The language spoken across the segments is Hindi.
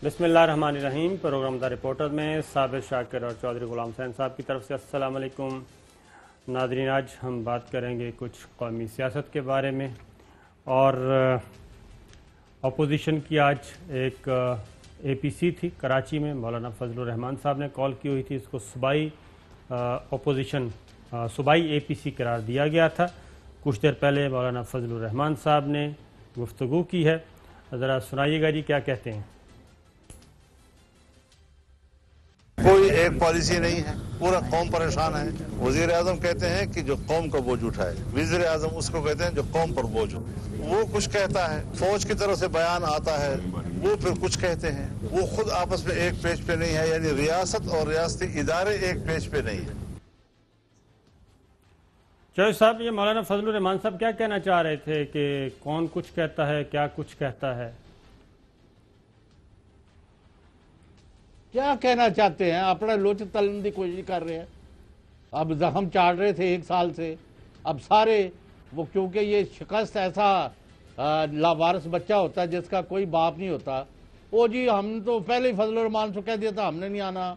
बिस्मिल्लाहिर्रहमानिर्रहीम। प्रोग्राम द रिपोर्टर में साबिर शाकिर और चौधरी गुलाम हुसैन साहब की तरफ से अस्सलाम वालेकुम। नाज़रीन, आज हम बात करेंगे कुछ कौमी सियासत के बारे में और अपोजिशन की आज एक APC थी कराची में। मौलाना फजलुर रहमान साहब ने कॉल की हुई थी। इसको सूबाई अपोजिशन सूबाई APC करार दिया गया था। कुछ देर पहले मौलाना फजलुर रहमान साहब ने गुफ्तगू की है। ज़रा सुनाइएगा जी, क्या कहते हैं। कोई एक पॉलिसी नहीं है, पूरा कौम परेशान है। वजीर आजम कहते हैं कि जो कौम का बोझ उठाए, वजीर आजम उसको कहते हैं जो कौम पर बोझ हो। वो कुछ कहता है, फौज की तरफ से बयान आता है, वो फिर कुछ कहते हैं। वो खुद आपस में एक पेज पे नहीं है, यानी रियासत और रियासती इदारे एक पेज पे नहीं है। चौधरी साहब, ये मौलाना फजलुर रहमान साहब क्या कहना चाह रहे थे कि कौन कुछ कहता है, क्या कुछ कहता है? क्या कहना चाहते हैं? अपना लोच तलन की कोशिश कर रहे हैं। अब जख्म चाट रहे थे 1 साल से, अब सारे वो, क्योंकि ये शिकस्त ऐसा लावारिस बच्चा होता है जिसका कोई बाप नहीं होता। वो जी हम तो पहले ही फजलुर रहमान से कह दिया था हमने नहीं आना।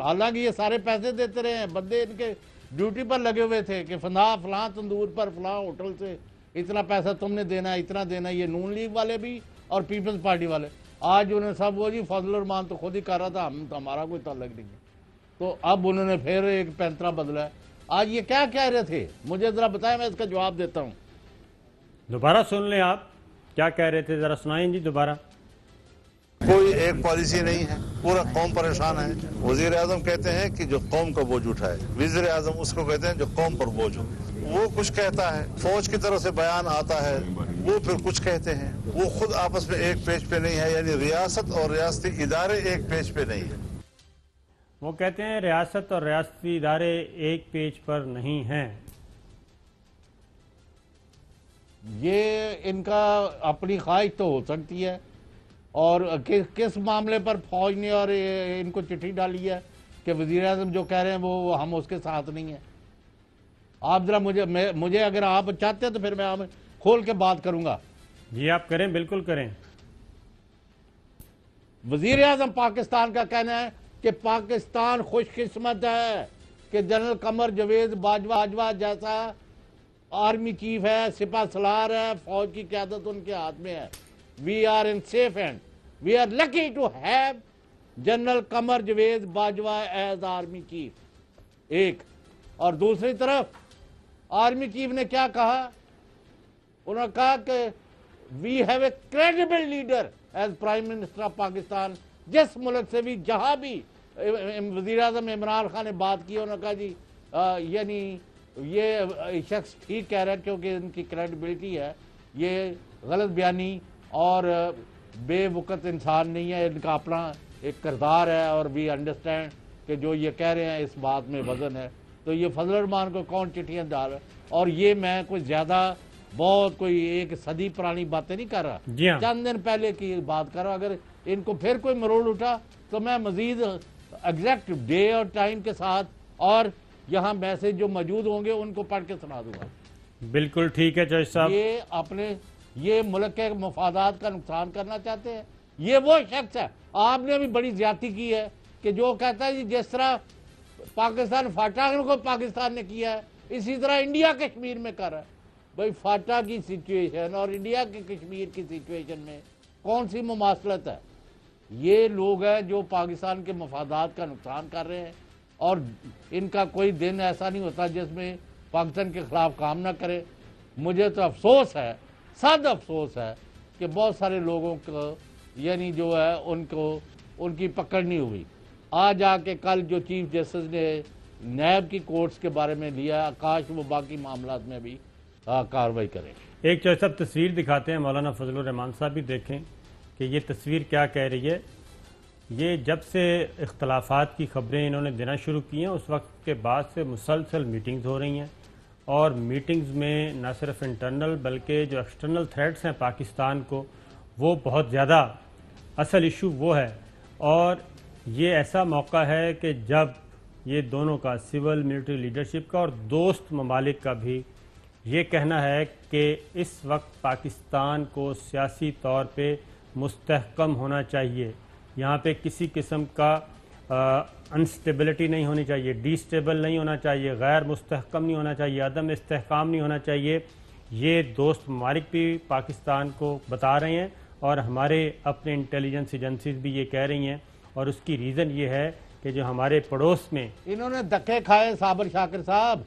हालांकि ये सारे पैसे देते रहे हैं, बंदे इनके ड्यूटी पर लगे हुए थे कि फलां तंदूर पर फलां होटल से इतना पैसा तुमने देना है, इतना देना। ये नून लीग वाले भी और पीपल्स पार्टी वाले। आज उन्हें सब वो जी फजलुर रहमान तो खुद ही कर रहा था, हम तो हमारा कोई ताल्लुक नहीं है। तो अब उन्होंने फिर एक पैंतरा बदला है। आज ये क्या कह रहे थे, मुझे ज़रा बताएं, मैं इसका जवाब देता हूँ। दोबारा सुन लें, आप क्या कह रहे थे, ज़रा सुनाएं जी दोबारा। कोई एक पॉलिसी नहीं है, पूरा कौम परेशान है। वजीर आजम कहते हैं कि जो कौम का बोझ उठाए, वजीर आजम उसको कहते हैं जो कौम पर बोझ हो। वो कुछ कहता है, फौज की तरफ से बयान आता है, वो फिर कुछ कहते हैं। वो खुद आपस में एक पेज पे नहीं है, यानी रियासत और रियासती इदारे एक पेज पे नहीं है। वो कहते हैं रियासत और रियासती इदारे एक पेज पर नहीं हैं। ये इनका अपनी ख्वाहिश तो हो सकती है, और किस मामले पर फौज ने और इनको चिट्ठी डाली है कि वजीर आजम जो कह रहे हैं वो हम उसके साथ नहीं है। आप जरा मुझे अगर आप चाहते हैं तो फिर मैं आप खोल के बात करूंगा। जी आप करें, बिल्कुल करें। वजीर आजम पाकिस्तान का कहना है कि पाकिस्तान खुशकिस्मत है कि जनरल कमर जवेद बाजवा जैसा आर्मी चीफ है, सिपा सलार है, फौज की क़यादत उनके हाथ में है। We are in safe hand, we are lucky to have general Qamar Javed Bajwa as army chief. एक, और दूसरी तरफ आर्मी चीफ ने क्या कहा? उन्होंने कहा कि we have a credible leader as prime minister of Pakistan. जिस मुल्क से भी जहां भी वजीर आजम इमरान खान ने बात की, उन्होंने कहा जी यानी ये शख्स ठीक कह रहा है क्योंकि इनकी क्रेडिबिलिटी है, ये गलत बयानी और बेवकूफ़ इंसान नहीं है, इनका अपना एक किरदार है और वी अंडरस्टैंड कि जो ये कह रहे हैं इस बात में वजन है। तो ये फजलुर रहमान को कौन चिट्ठियाँ डाल रहा है? और ये मैं कुछ ज़्यादा बहुत कोई एक सदी पुरानी बातें नहीं कर रहा, चंद दिन पहले की बात कर रहा। अगर इनको फिर कोई मरोड़ उठा तो मैं मजीद एग्जैक्ट डे और टाइम के साथ और यहाँ मैसेज जो मौजूद होंगे उनको पढ़ के सुना दूंगा। बिल्कुल ठीक है चौधरी साहब। ये अपने ये मुल्क के मफादात का नुकसान करना चाहते हैं। ये वो शख्स है, आपने भी बड़ी ज्यादती की है कि जो कहता है जी जिस तरह पाकिस्तान फाटा को पाकिस्तान ने किया है, इसी तरह इंडिया कश्मीर में कर रहा है। भाई फाटा की सिचुएशन और इंडिया के कश्मीर की सिचुएशन में कौन सी मुमासलत है? ये लोग हैं जो पाकिस्तान के मफादात का नुकसान कर रहे हैं, और इनका कोई दिन ऐसा नहीं होता जिसमें पाकिस्तान के खिलाफ काम ना करे। मुझे तो अफसोस है, सद अफसोस है कि बहुत सारे लोगों को यानी जो है उनको उनकी पकड़ नहीं हुई। आज आके कल जो चीफ जस्टिस ने नैब की कोर्ट्स के बारे में लिया, काश वो बाकी मामलात में भी कार्रवाई करें। एक चौधरी साहब तस्वीर दिखाते हैं, मौलाना फजलुर रहमान साहब भी देखें कि ये तस्वीर क्या कह रही है। ये जब से इख्तलाफात की खबरें इन्होंने देना शुरू की हैं उस वक्त के बाद से मुसलसल मीटिंग्स हो रही हैं, और मीटिंग्स में न सिर्फ इंटरनल बल्कि जो एक्सटर्नल थ्रेट्स हैं पाकिस्तान को वो बहुत ज़्यादा असल इशू वो है। और ये ऐसा मौका है कि जब ये दोनों का, सिविल मिलिट्री लीडरशिप का और दोस्त ममालिक का भी ये कहना है कि इस वक्त पाकिस्तान को सियासी तौर पे मुस्तहकम होना चाहिए, यहाँ पे किसी किस्म का अनस्टेबिलिटी नहीं होनी चाहिए, डिस्टेबल नहीं होना चाहिए, गैर मुस्तहकम नहीं होना चाहिए, अदम इस्तेहकाम नहीं होना चाहिए। ये दोस्त ममालिक भी पाकिस्तान को बता रहे हैं और हमारे अपने इंटेलिजेंस एजेंसीज भी ये कह रही हैं, और उसकी रीज़न ये है कि जो हमारे पड़ोस में इन्होंने धक्के खाए साबर शाकिर साहब,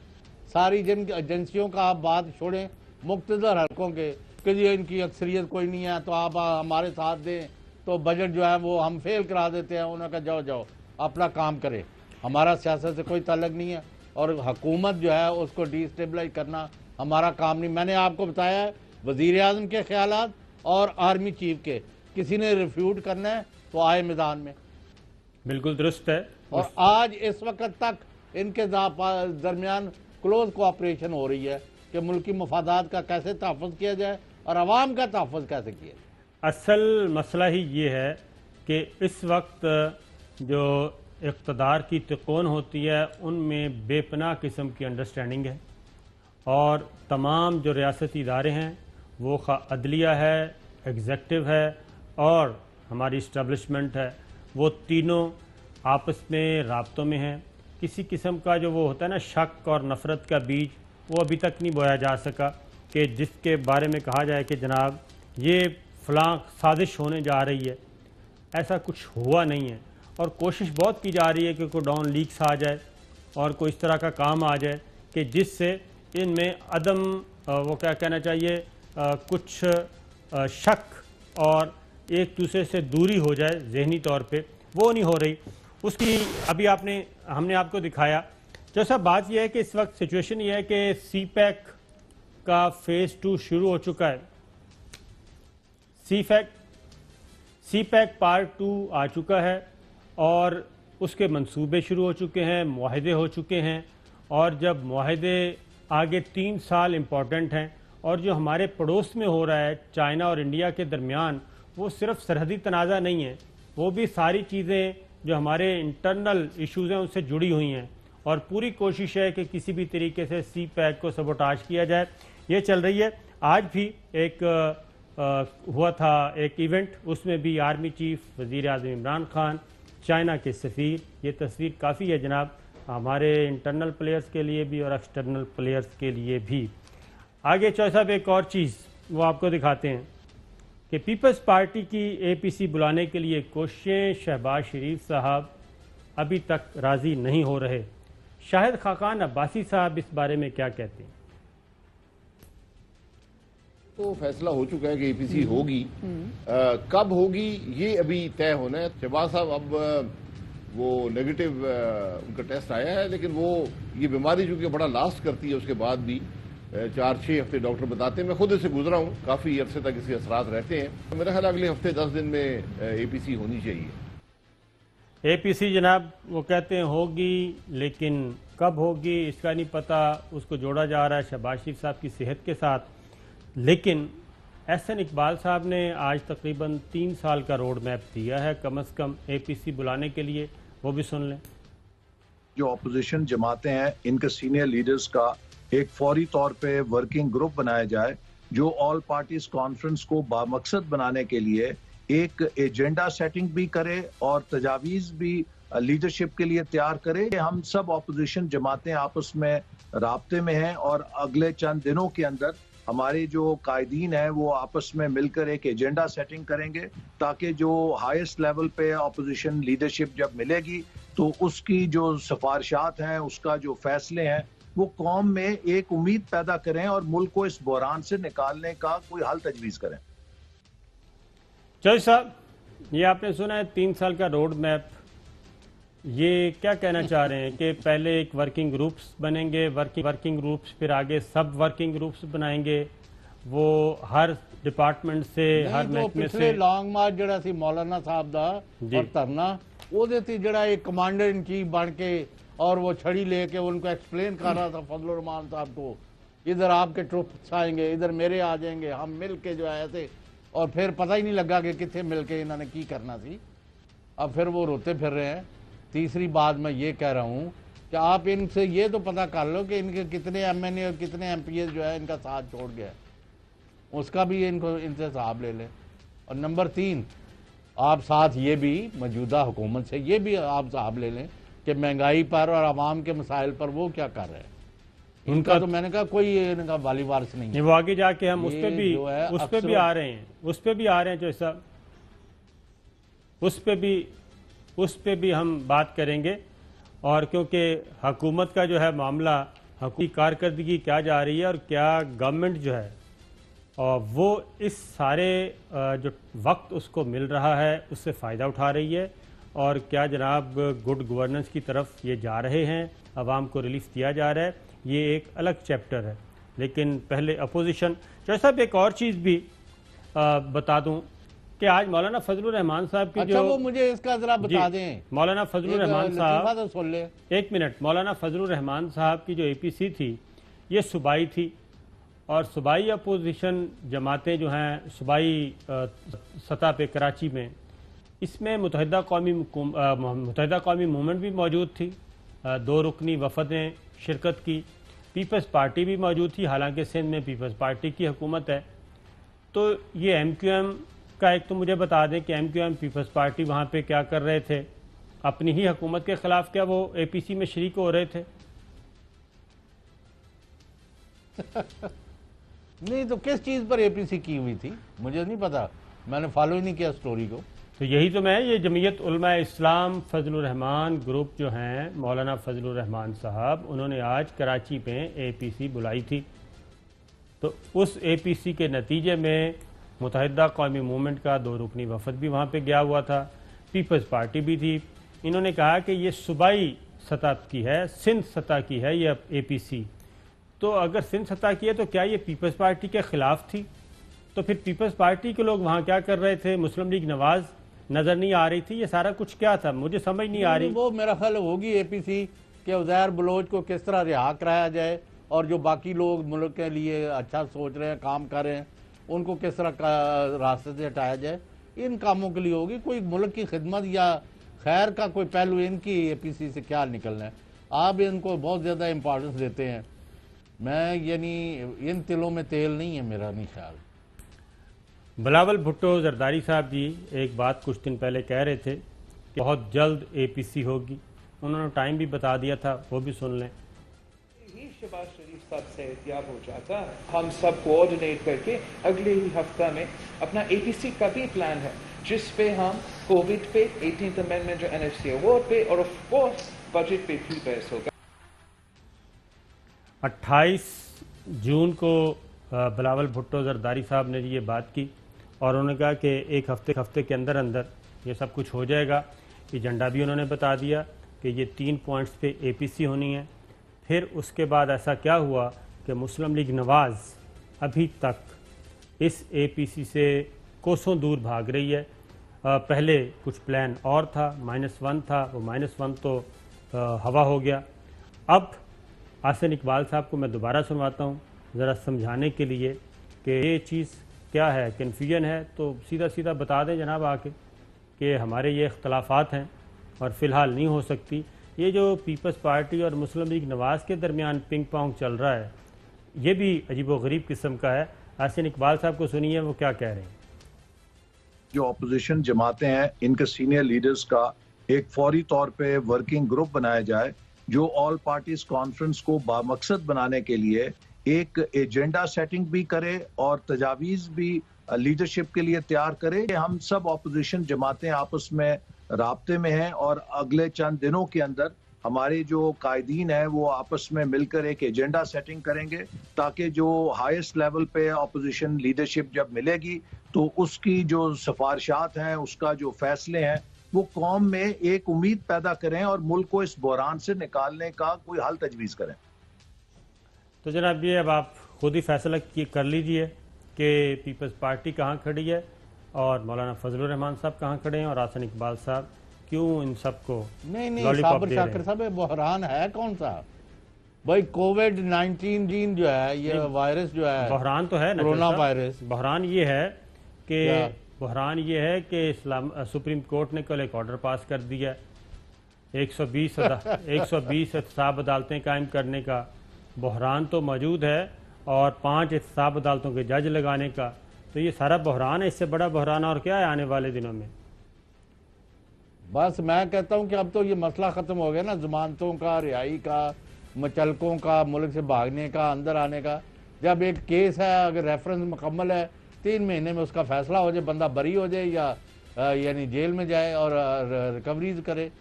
सारी जिन एजेंसियों का आप बात छोड़ें, मुख्तदर हलकों के कि जी इनकी अक्सरियत कोई नहीं है तो आप हमारे साथ दें, तो बजट जो है वो हम फेल करा देते हैं। उन्होंने कहा जाओ जाओ अपना काम करे, हमारा सियासत से कोई ताल्लुक नहीं है, और हुकूमत जो है उसको डिस्टेबलाइज करना हमारा काम नहीं। मैंने आपको बताया है वज़ीर आज़म के ख्यालात और आर्मी चीफ के, किसी ने रिफ्यूट करना है तो आए मैदान में। बिल्कुल दुरुस्त है। और आज इस वक्त तक इनके दरमियान क्लोज कोऑपरेशन हो रही है कि मुल्की मफादात का कैसे तहफ़्फ़ुज़ किया जाए और आवाम का तहफ़्फ़ुज़ कैसे किया जाए। असल मसला ही ये है कि इस वक्त जो इक़्तिदार की तिकोन होती है उनमें बेपनाह किस्म की अंडरस्टैंडिंग है, और तमाम जो रियासती इदारे हैं वो अदलिया है, एग्जेक्टिव है और हमारी इस्टबलिशमेंट है, वो तीनों आपस में राब्तों में हैं। किसी किस्म का जो वो होता है ना शक और नफ़रत का बीज, वो अभी तक नहीं बोया जा सका कि जिसके बारे में कहा जाए कि जनाब ये फ़लाँ साजिश होने जा रही है। ऐसा कुछ हुआ नहीं है, और कोशिश बहुत की जा रही है कि कोई डाउन लीक्स आ जाए और कोई इस तरह का काम आ जाए कि जिससे इनमें अदम वो क्या कहना चाहिए कुछ शक और एक दूसरे से दूरी हो जाए जहनी तौर पे, वो नहीं हो रही। उसकी अभी हमने आपको दिखाया। जैसा बात यह है कि इस वक्त सिचुएशन ये है कि CPEC का फेज़ 2 शुरू हो चुका है। CPEC पार्ट 2 आ चुका है और उसके मंसूबे शुरू हो चुके हैं, मुआहदे हो चुके हैं, और जब मुआहदे आगे 3 साल इम्पॉर्टेंट हैं, और जो हमारे पड़ोस में हो रहा है चाइना और इंडिया के दरमियान, वो सिर्फ सरहदी तनाज़ा नहीं है, वो भी सारी चीज़ें जो हमारे इंटरनल इश्यूज़ हैं उनसे जुड़ी हुई हैं, और पूरी कोशिश है कि किसी भी तरीके से CPEC को सबोटाज किया जाए। ये चल रही है। आज भी एक हुआ था एक इवेंट, उसमें भी आर्मी चीफ, वज़ीर आज़म इमरान खान, चाइना के सफ़ीर। ये तस्वीर काफ़ी है जनाब, हमारे इंटरनल प्लेयर्स के लिए भी और एक्सटर्नल प्लेयर्स के लिए भी। आगे चौधरी साहब एक और चीज़ वो आपको दिखाते हैं कि पीपल्स पार्टी की APC बुलाने के लिए कोशिशें, शहबाज शरीफ साहब अभी तक राज़ी नहीं हो रहे। शाहिद खाकान अब्बासी साहब इस बारे में क्या कहते हैं? तो फैसला हो चुका है कि APC होगी, कब होगी ये अभी तय होना है। शहबाज साहब अब वो नेगेटिव उनका टेस्ट आया है, लेकिन वो ये बीमारी जो कि बड़ा लास्ट करती है, उसके बाद भी 4-6 हफ्ते डॉक्टर बताते हैं। मैं खुद इससे गुजरा हूँ, काफ़ी अरसे तक इसके असरात रहते हैं। मेरा ख्याल अगले हफ्ते 10 दिन में APC होनी चाहिए। APC जनाब वो कहते हैं होगी, लेकिन कब होगी इसका नहीं पता। उसको जोड़ा जा रहा है शहबाज शरीफ साहब की सेहत के साथ, लेकिन SN इकबाल साहब ने आज तकरीबन 3 साल का रोड मैप दिया है कम से कम APC बुलाने के लिए, वो भी सुन लें। जो अपोजिशन जमातें हैं इनके सीनियर लीडर्स का एक फौरी तौर पे वर्किंग ग्रुप बनाया जाए, जो ऑल पार्टीज कॉन्फ्रेंस को बामकसद बनाने के लिए एक एजेंडा सेटिंग भी करे और तजावीज़ भी लीडरशिप के लिए तैयार करे। हम सब अपोजिशन जमातें आपस में राब्ते में हैं और अगले चंद दिनों के अंदर हमारे जो कायदीन हैं वो आपस में मिलकर एक एजेंडा सेटिंग करेंगे, ताकि जो हाईएस्ट लेवल पे अपोजिशन लीडरशिप जब मिलेगी तो उसकी जो सिफारिशात हैं, उसका जो फैसले हैं, वो कौम में एक उम्मीद पैदा करें और मुल्क को इस बहरान से निकालने का कोई हल तजवीज़ करें। चौधरी साहब, ये आपने सुना है 3 साल का रोड मैप, ये क्या कहना चाह रहे हैं कि पहले एक वर्किंग ग्रुप्स बनेंगे, वर्किंग ग्रुप्स फिर आगे सब वर्किंग ग्रुप्स बनाएंगे, वो हर डिपार्टमेंट से हर महकमे से। लॉन्ग मार्च जड़ा सी मौलाना साहब दा और धरना ओदे ते जड़ा एक कमांडर इन चीफ बन के और वो छड़ी लेके उनको एक्सप्लेन कर रहा था फजलुर रहमान साहब को, इधर आपके ट्रुप्स आएंगे, इधर मेरे आ जाएंगे, हम मिल के जो है ऐसे, और फिर पता ही नहीं लगा कि कितने मिल के इन्होंने की करना थी। अब फिर वो रोते फिर रहे हैं। तीसरी बात मैं ये कह रहा हूँ कि आप इनसे ये तो पता कर लो कि इनके कितने MNA और कितने MPs जो है इनका साथ छोड़ गया, उसका भी इनको इनसे हिसाब ले लें। और नंबर 3, आप साथ ये भी मौजूदा हुकूमत से ये भी आप साहब ले लें कि महंगाई पर और आवाम के मसाइल पर वो क्या कर रहे हैं। इनका तो मैंने कहा कोई इनका वाली वारिस नहीं है। वो आगे जाके हम उस ये पे भी जो है उस पे भी आ रहे हैं जो सब उस पे भी हम बात करेंगे। और क्योंकि हुकूमत का जो है मामला, हुकूमती कारकर्दगी क्या जा रही है और क्या गवर्नमेंट जो है और वो इस सारे जो वक्त उसको मिल रहा है उससे फ़ायदा उठा रही है, और क्या जनाब गुड गवर्नेंस की तरफ ये जा रहे हैं, आवाम को रिलीफ दिया जा रहा है, ये एक अलग चैप्टर है। लेकिन पहले अपोजिशन जैसा एक और चीज़ भी बता दूं कि आज मौलाना फजलुर रहमान साहब की अच्छा वो मुझे इसका जरा बता दें। मौलाना फजलुर रहमान साहब, तो सुन ले एक मिनट। मौलाना फजलुर रहमान साहब की जो एपीसी थी ये सूबाई थी, और सूबाई अपोजिशन जमातें जो हैं सूबाई सतह पे कराची में, इसमें मुत्तहिदा कौमी मूवमेंट भी मौजूद थी, 2 रुकनी वफद ने शिरकत की, पीपल्स पार्टी भी मौजूद थी, हालांकि सिंध में पीपल्स पार्टी की हुकूमत है। तो ये एमक्यूएम का एक तो मुझे बता दें कि एमक्यूएम पीपल्स पार्टी वहाँ पे क्या कर रहे थे, अपनी ही हुकूमत के खिलाफ क्या वो एपीसी में शरीक हो रहे थे? नहीं तो किस चीज़ पर एपीसी की हुई थी मुझे नहीं पता, मैंने फॉलो ही नहीं किया स्टोरी को। तो यही तो मैं, ये जमीयत उलमा इस्लाम फजलुर रहमान ग्रुप जो हैं, मौलाना फजलुर रहमान साहब, उन्होंने आज कराची में एपीसी बुलाई थी। तो उस एपीसी के नतीजे में मुत्तहिदा कौमी मूवमेंट का 2 रुकनी वफद भी वहाँ पे गया हुआ था, पीपल्स पार्टी भी थी। इन्होंने कहा कि ये सूबाई सतह की है, सिंध सतह की है ये एपीसी। तो अगर सिंध सतह की है तो क्या ये पीपल्स पार्टी के खिलाफ थी? तो फिर पीपल्स पार्टी के लोग वहाँ क्या कर रहे थे? मुस्लिम लीग नवाज नज़र नहीं आ रही थी? ये सारा कुछ क्या था, मुझे समझ नहीं आ रही। वो मेरा ख्याल होगी एपीसी के उज़ैर बलोच को किस तरह रिहा कराया जाए, और जो बाकी लोग मुल्क के लिए अच्छा सोच रहे हैं, काम कर रहे हैं, उनको किस तरह का रास्ते से हटाया जाए, इन कामों के लिए होगी। कोई मुल्क की खिदमत या खैर का कोई पहलू इनकी एपीसी से क्या निकलना है। आप इनको बहुत ज़्यादा इम्पोर्टेंस देते हैं, मैं यानी इन तिलों में तेल नहीं है मेरा नहीं ख्याल। बिलावल भुट्टो जरदारी साहब जी एक बात कुछ दिन पहले कह रहे थे कि बहुत जल्द एपीसी होगी, उन्होंने टाइम भी बता दिया था, वो भी सुन लें। शहबाज शरीफ साहब से एहतियाब हो जाता, हम सब कोऑर्डिनेट करके अगले ही हफ्ता में अपना एपीसी का भी प्लान है, जिस पे हम कोविड पे, 18th अमेंडमेंट जो एनएफसी अवार्ड पे, और ऑफ कोर्स बजट पे भी बहस होगा। 28 जून को बिलावल भुट्टो जरदारी साहब ने ये बात की, और उन्होंने कहा कि एक हफ्ते के अंदर अंदर ये सब कुछ हो जाएगा। एजेंडा भी उन्होंने बता दिया कि ये 3 पॉइंट्स पे एपीसी होनी है। फिर उसके बाद ऐसा क्या हुआ कि मुस्लिम लीग नवाज अभी तक इस एपीसी से कोसों दूर भाग रही है। पहले कुछ प्लान और था, -1 था, वो -1 तो हवा हो गया। अब आसिन इकबाल साहब को मैं दोबारा सुनवाता हूँ ज़रा समझाने के लिए कि ये चीज़ क्या है, कन्फ्यूजन है तो सीधा सीधा बता दें जनाब आके कि हमारे ये इख्तलाफात हैं और फ़िलहाल नहीं हो सकती। ये जो पीपल्स पार्टी और मुस्लिम लीग नवाज के दरमियान पिंग पोंग चल रहा है, ये भी अजीबोगरीब किस्म का है। आसिन इकबाल साहब को सुनिए वो क्या कह रहे हैं। जो अपोजिशन जमातें हैं, इनके सीनियर लीडर्स का एक फौरी तौर पे वर्किंग ग्रुप बनाया जाए, जो ऑल पार्टीज कॉन्फ्रेंस को बामकसद बनाने के लिए एक एजेंडा सेटिंग भी करे और तजावीज़ भी लीडरशिप के लिए तैयार करे। हम सब अपोजिशन जमातें आपस में राब्ते में हैं और अगले चंद दिनों के अंदर हमारे जो कायदीन है वो आपस में मिलकर एक एजेंडा सेटिंग करेंगे, ताकि जो हाईएस्ट लेवल पे अपोजिशन लीडरशिप जब मिलेगी तो उसकी जो सिफारिशात हैं, उसका जो फैसले हैं, वो कौम में एक उम्मीद पैदा करें और मुल्क को इस बहरान से निकालने का कोई हल तजवीज़ करें। तो जनाब ये अब आप खुद ही फैसला कर लीजिए कि पीपल्स पार्टी कहाँ खड़ी है और मौलाना फजलुर रहमान साहब कहाँ खड़े हैं और आसिन इकबाल साहब क्यों इन सबको नहीं साबिर शाकिर साहब बहरान है कौन सा भाई? कोविड-19 जो है ये वायरस जो है, बहरान तो है ना, कोरोना वायरस। बहरान ये है कि सुप्रीम कोर्ट ने कल एक ऑर्डर पास कर दिया 120 एहतसाब अदालतें कायम करने का। बहरान तो मौजूद है और 5 एहतसाब अदालतों के जज लगाने का। तो ये सारा बहरान है, इससे बड़ा बहरान और क्या है आने वाले दिनों में? बस मैं कहता हूं कि अब तो ये मसला खत्म हो गया ना, जमानतों का, रिहाई का, मचलकों का, मुल्क से भागने का, अंदर आने का। जब एक केस है, अगर रेफरेंस मुकम्मल है, 3 महीने में उसका फैसला हो जाए, बंदा बरी हो जाए या यानी जेल में जाए और रिकवरीज करे,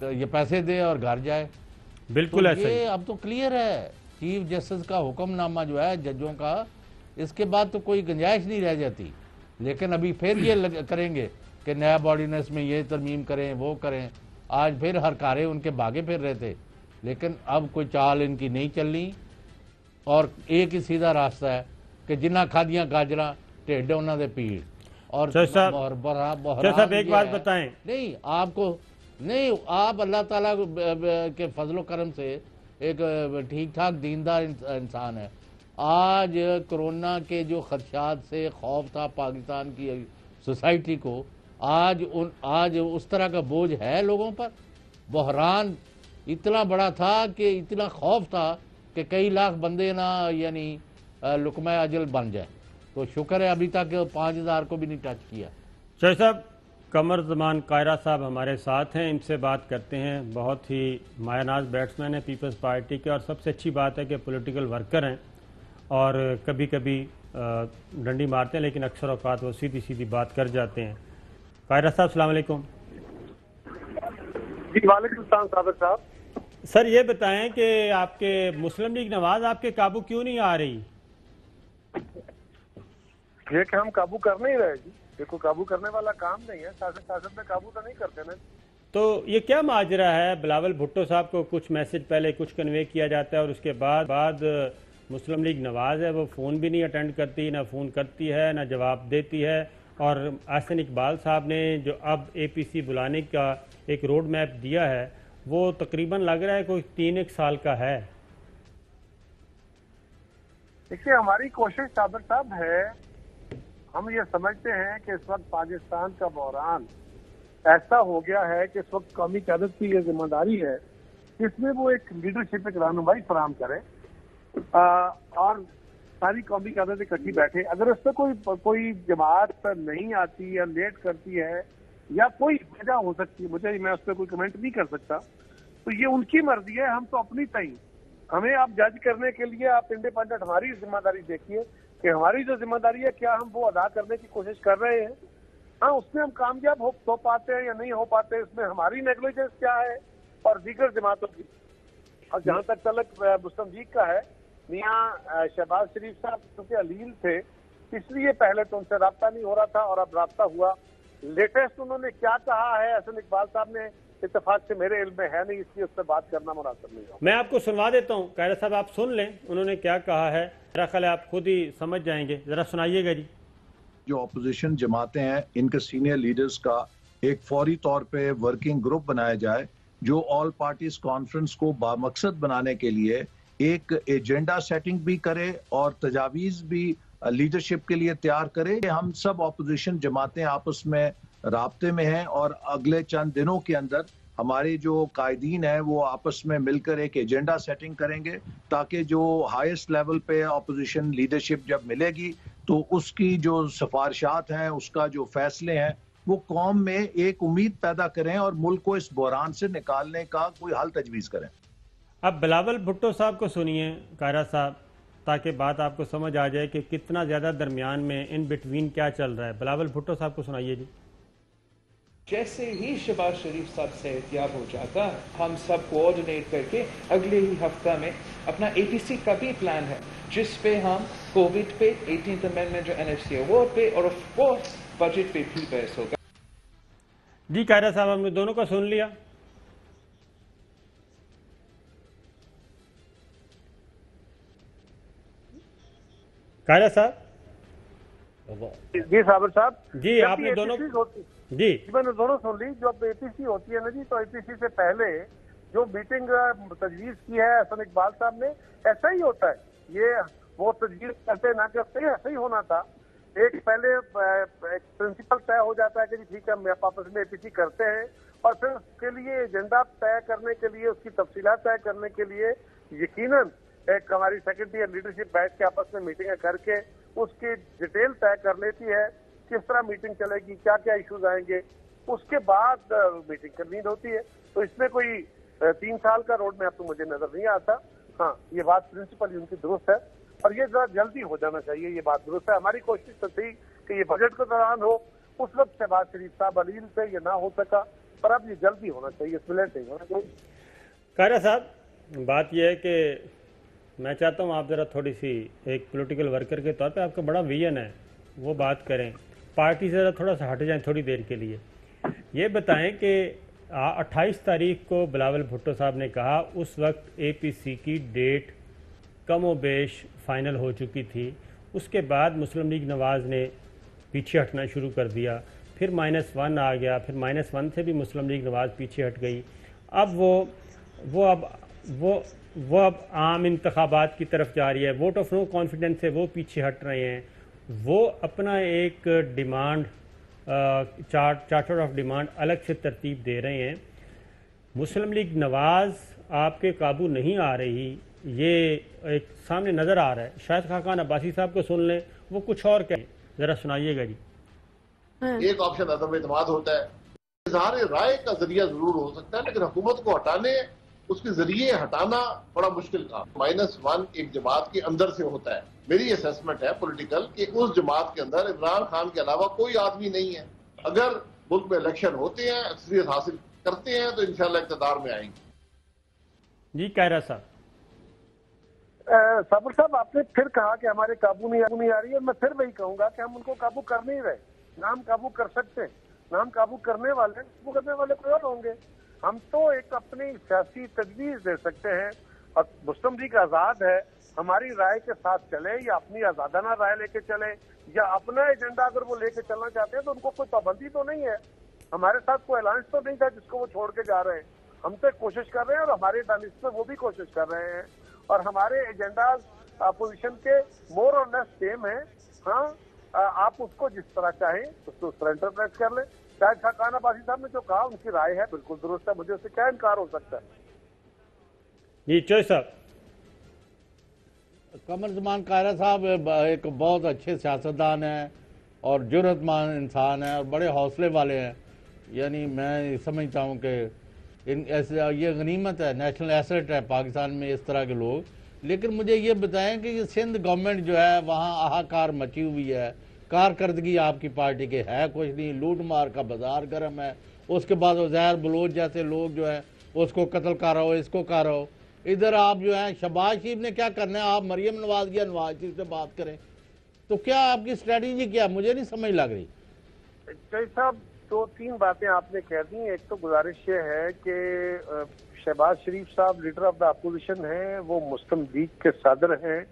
तो ये पैसे दे और घर जाए। बिल्कुल तो ऐसा ही। ये अब तो क्लियर है, चीफ जस्टिस का हुक्मनामा जो है जजों का, इसके बाद तो कोई गुंजाइश नहीं रह जाती। लेकिन अभी फिर ये करेंगे कि नया ऑर्डिनेंस में ये तरमीम करें, वो करें। आज फिर हरकारे उनके भागे फिर रहे थे, लेकिन अब कोई चाल इनकी नहीं चलनी और एक ही सीधा रास्ता है कि जिन्ना खादियां गाजरा ढिड उन्होंने पीड़। और सर साहब, बहरान साहब एक ये बात है- बताएं। नहीं आपको नहीं, आप अल्लाह ताला के फजलो करम से एक ठीक ठाक दीनदार इंसान है। आज कोरोना के जो खदशात से खौफ था पाकिस्तान की सोसाइटी को, आज उस तरह का बोझ है लोगों पर। बहरान इतना बड़ा था कि इतना खौफ था कि कई लाख बंदे ना यानी लुकमा अजल बन जाए। तो शुक्र है अभी तक 5000 को भी नहीं टच किया। शाह साहब, कमर जमान कायरा साहब हमारे साथ हैं, इनसे बात करते हैं। बहुत ही मायानाज बैट्समैन है पीपल्स पार्टी के, और सबसे अच्छी बात है कि पॉलिटिकल वर्कर हैं और कभी कभी डंडी मारते हैं, लेकिन अक्सर औकात वो सीधी सीधी बात कर जाते हैं। कायरा साहब अस्सलाम वालेकुम। जी वालेकुम सलाम साबिर साहब। सर ये बताएं कि आपके मुस्लिम लीग नवाज आपके काबू क्यों नहीं आ रही? ये कि हम काबू कर नहीं रहे जी, देखो काबू करने वाला काम नहीं है, सासत में काबू तो नहीं करते ना। तो ये क्या माजरा है? बिलावल भुट्टो साहब को कुछ मैसेज पहले कुछ कन्वे किया जाता है और उसके बाद मुस्लिम लीग नवाज है वो फ़ोन भी नहीं अटेंड करती, ना फ़ोन करती है ना जवाब देती है। और आसन इकबाल साहब ने जो अब APC बुलाने का एक रोड मैप दिया है वो तकरीबन लग रहा है कोई 3-1 साल का है। देखिए हमारी कोशिश साबिर साहब है, हम ये समझते हैं कि इस वक्त पाकिस्तान का बहरान ऐसा हो गया है कि इस वक्त कौमी क़यादत की ये जिम्मेदारी है इसमें वो एक लीडरशिप, एक रहनुमाई फराहम करे और सारी कौमी क़यादत इकट्ठी बैठे। अगर उस पर कोई जमात नहीं आती या लेट करती है या कोई वजह हो सकती है, मैं उस पर कोई कमेंट नहीं कर सकता, तो ये उनकी मर्जी है। हम तो अपनी तय, हमें आप जज करने के लिए आप इंडिपेंडेंट हमारी जिम्मेदारी देखिए कि हमारी जो जिम्मेदारी है क्या हम वो अदा करने की कोशिश कर रहे हैं। हाँ, उसमें हम कामयाब हो पाते हैं या नहीं हो पाते, इसमें हमारी नेग्लिजेंस क्या है और दीगर जमातों की। और जहाँ तक तलक मुस्लिम लीग का है, मियाँ शहबाज शरीफ साहब क्योंकि अलील थे इसलिए पहले तो उनसे रब्ता नहीं हो रहा था और अब रब्ता हुआ। लेटेस्ट उन्होंने क्या कहा है हसन इकबाल साहब ने, इत्तेफाक से मेरे इल्म में है नहीं, इसलिए उस पर बात करना मुनासिब नहीं होगा। मैं आपको सुनवा देता हूँ कायरा साहब, आप सुन लें उन्होंने क्या कहा है। मेरा ख्याल है आप खुद ही समझ जाएंगे, जरा सुनाइएगा जी। जो अपोजिशन जमातें हैं इनके सीनियर लीडर्स का एक फौरी तौर पे वर्किंग ग्रुप बनाया जाए जो ऑल पार्टीज कॉन्फ्रेंस को बामकसद बनाने के लिए एक एजेंडा सेटिंग भी करे और तजावीज़ भी लीडरशिप के लिए तैयार करे। हम सब अपोजिशन जमातें आपस में राब्ते में हैं और अगले चंद दिनों के अंदर हमारे जो कायदीन हैं वो आपस में मिलकर एक एजेंडा सेटिंग करेंगे ताकि जो हाईएस्ट लेवल पे अपोजिशन लीडरशिप जब मिलेगी तो उसकी जो सिफारिशात हैं, उसका जो फैसले हैं वो कौम में एक उम्मीद पैदा करें और मुल्क को इस बहरान से निकालने का कोई हल तजवीज़ करें। अब बिलावल भुट्टो साहब को सुनिए कायरा साहब, ताकि बात आपको समझ आ जाए कि कितना ज़्यादा दरमियान में इन बिटवीन क्या चल रहा है। बिलावल भुट्टो साहब को सुनाइए जी। जैसे ही शहबाज शरीफ साहब सेहतियाब हो जाता, हम सब कोऑर्डिनेट करके अगले ही हफ्ता में अपना APC का भी प्लान है जिस पे हम कोविड पे, 18th अमेंडमेंट जो NFC अवार्ड पे और ऑफ कोर्स बजट पे भी बहस होगा। जी कायरा साहब, हमने दोनों का सुन लिया। कायरा साहब जी साबिर साहब, जी, आपने दोनों जी मैंने दोनों सुन ली। जो APC होती है ना जी, तो APC से पहले जो मीटिंग तजवीज की है हसन इकबाल साहब ने, ऐसा ही होता है। ये वो तजवीज करते ना करते ऐसा ही होना था। एक पहले एक प्रिंसिपल तय हो जाता है कि जी ठीक है हम आपस में APC करते हैं और फिर उसके लिए एजेंडा तय करने के लिए, उसकी तफसीलात तय करने के लिए यकीनन एक हमारी सेक्रेटरी और लीडरशिप बैठ के आपस में मीटिंग करके उसकी डिटेल तय कर लेती है, किस तरह मीटिंग चलेगी, क्या क्या इश्यूज आएंगे। उसके बाद मीटिंग कन्वीन होती है। तो इसमें कोई 3 साल का रोड मैप तो मुझे नजर नहीं आता। हाँ, ये बात प्रिंसिपली उनकी दुरुस्त है और ये जरा जल्दी हो जाना चाहिए, ये बात दुरुस्त है। हमारी कोशिश तो थी कि ये बजट के दौरान हो, उस वक्त शहबाज शरीफ साहब अलील से ये ना हो सका, पर अब ये जल्दी होना चाहिए, इसमें लेट नहीं होना चाहिए। कायरा साहब, बात यह है कि मैं चाहता हूँ आप ज़रा थोड़ी सी एक पॉलिटिकल वर्कर के तौर पे आपका बड़ा विजन है, वो बात करें, पार्टी से ज़रा थोड़ा सा हट जाएं थोड़ी देर के लिए। ये बताएं कि 28 तारीख को बिलावल भुट्टो साहब ने कहा, उस वक्त APC की डेट कम व बेश फाइनल हो चुकी थी। उसके बाद मुस्लिम लीग नवाज़ ने पीछे हटना शुरू कर दिया, फिर -1 आ गया, फिर -1 से भी मुस्लिम लीग नवाज़ पीछे हट गई। अब वो अब आम इंतखाबात की तरफ जा रही है, वोट ऑफ नो कॉन्फिडेंस से वो पीछे हट रहे हैं। वो अपना एक डिमांड चार्टर ऑफ डिमांड अलग से तरतीब दे रहे हैं। मुस्लिम लीग नवाज़ आपके काबू नहीं आ रही, ये एक सामने नज़र आ रहा है। शायद खाकान अब्बासी साहब को सुन लें, वो कुछ और कहें, ज़रा सुनाइएगा जी। एक ऑप्शन अदम एतमाद होता है, इजहार राय का जरिया जरूर हो सकता है, लेकिन हुकूमत को हटाने, उसके जरिए हटाना बड़ा मुश्किल काम। -1 एक जमात के अंदर से होता है। मेरी असेसमेंट है पॉलिटिकल कि उस जमात के अंदर इमरान खान के अलावा कोई आदमी नहीं है। अगर मुल्क में इलेक्शन होते हैं, अक्सरियत हासिल करते हैं, तो इंशाल्लाह इक़्तिदार में आएंगे। जी कायरा साहब। साबर साहब, आपने फिर कहा कि हमारे काबू नहीं आ रही है। मैं फिर वही कहूंगा कि हम उनको काबू कर नहीं रहे। नाम काबू कर सकते हैं, नाम काबू करने वाले कोई और होंगे। हम तो एक अपनी सियासी तजवीज दे सकते हैं और मुस्लिम लीग आजाद है, हमारी राय के साथ चले या अपनी आजादाना राय लेके चले या अपना एजेंडा अगर वो लेके चलना चाहते हैं तो उनको कोई पाबंदी तो नहीं है। हमारे साथ कोई अलायंस तो नहीं था जिसको वो छोड़ के जा रहे हैं। हम तो कोशिश कर रहे हैं और हमारे दानिश में वो भी कोशिश कर रहे हैं और हमारे एजेंडा अपोजिशन के मोर और लेस सेम है। हाँ, आप उसको जिस तरह चाहें उसको उस तरह इंटरप्रेट कर लें। शायद खाकान अब्बासी साहब ने जो कहा उनकी राय है, बिल्कुल दुरुस्त है, मुझे उससे क्या इनकार हो सकता है। जी चौधरी साहब। कमर ज़मान कायरा साहब एक बहुत अच्छे सियासतदान हैं और जुर्रतमान इंसान हैं और बड़े हौसले वाले हैं। यानी मैं समझता हूँ कि ये गनीमत है, नेशनल एसेट है पाकिस्तान में इस तरह के लोग। लेकिन मुझे ये बताएं कि ये सिंध गवर्नमेंट जो है वहाँ हाहाकार मची हुई है, कारकर्दगी आपकी पार्टी के है कुछ नहीं, लूट मार का बाजार गर्म है। उसके बाद उज़ैर बलोच जैसे लोग जो है उसको कत्ल कर रहे हो, इसको कर रहे हो। इधर आप जो है शहबाज शरीफ ने क्या करना है, आप मरियम नवाज या नवाज शरीफ से बात करें, तो क्या आपकी स्ट्रेटेजी क्या, मुझे नहीं समझ लग रही। साहब 2-3 बातें आपने कह दी। एक तो गुजारिश ये है कि शहबाज शरीफ साहब लीडर ऑफ द अपोजिशन हैं, वो मुस्लिम लीग के सदर हैं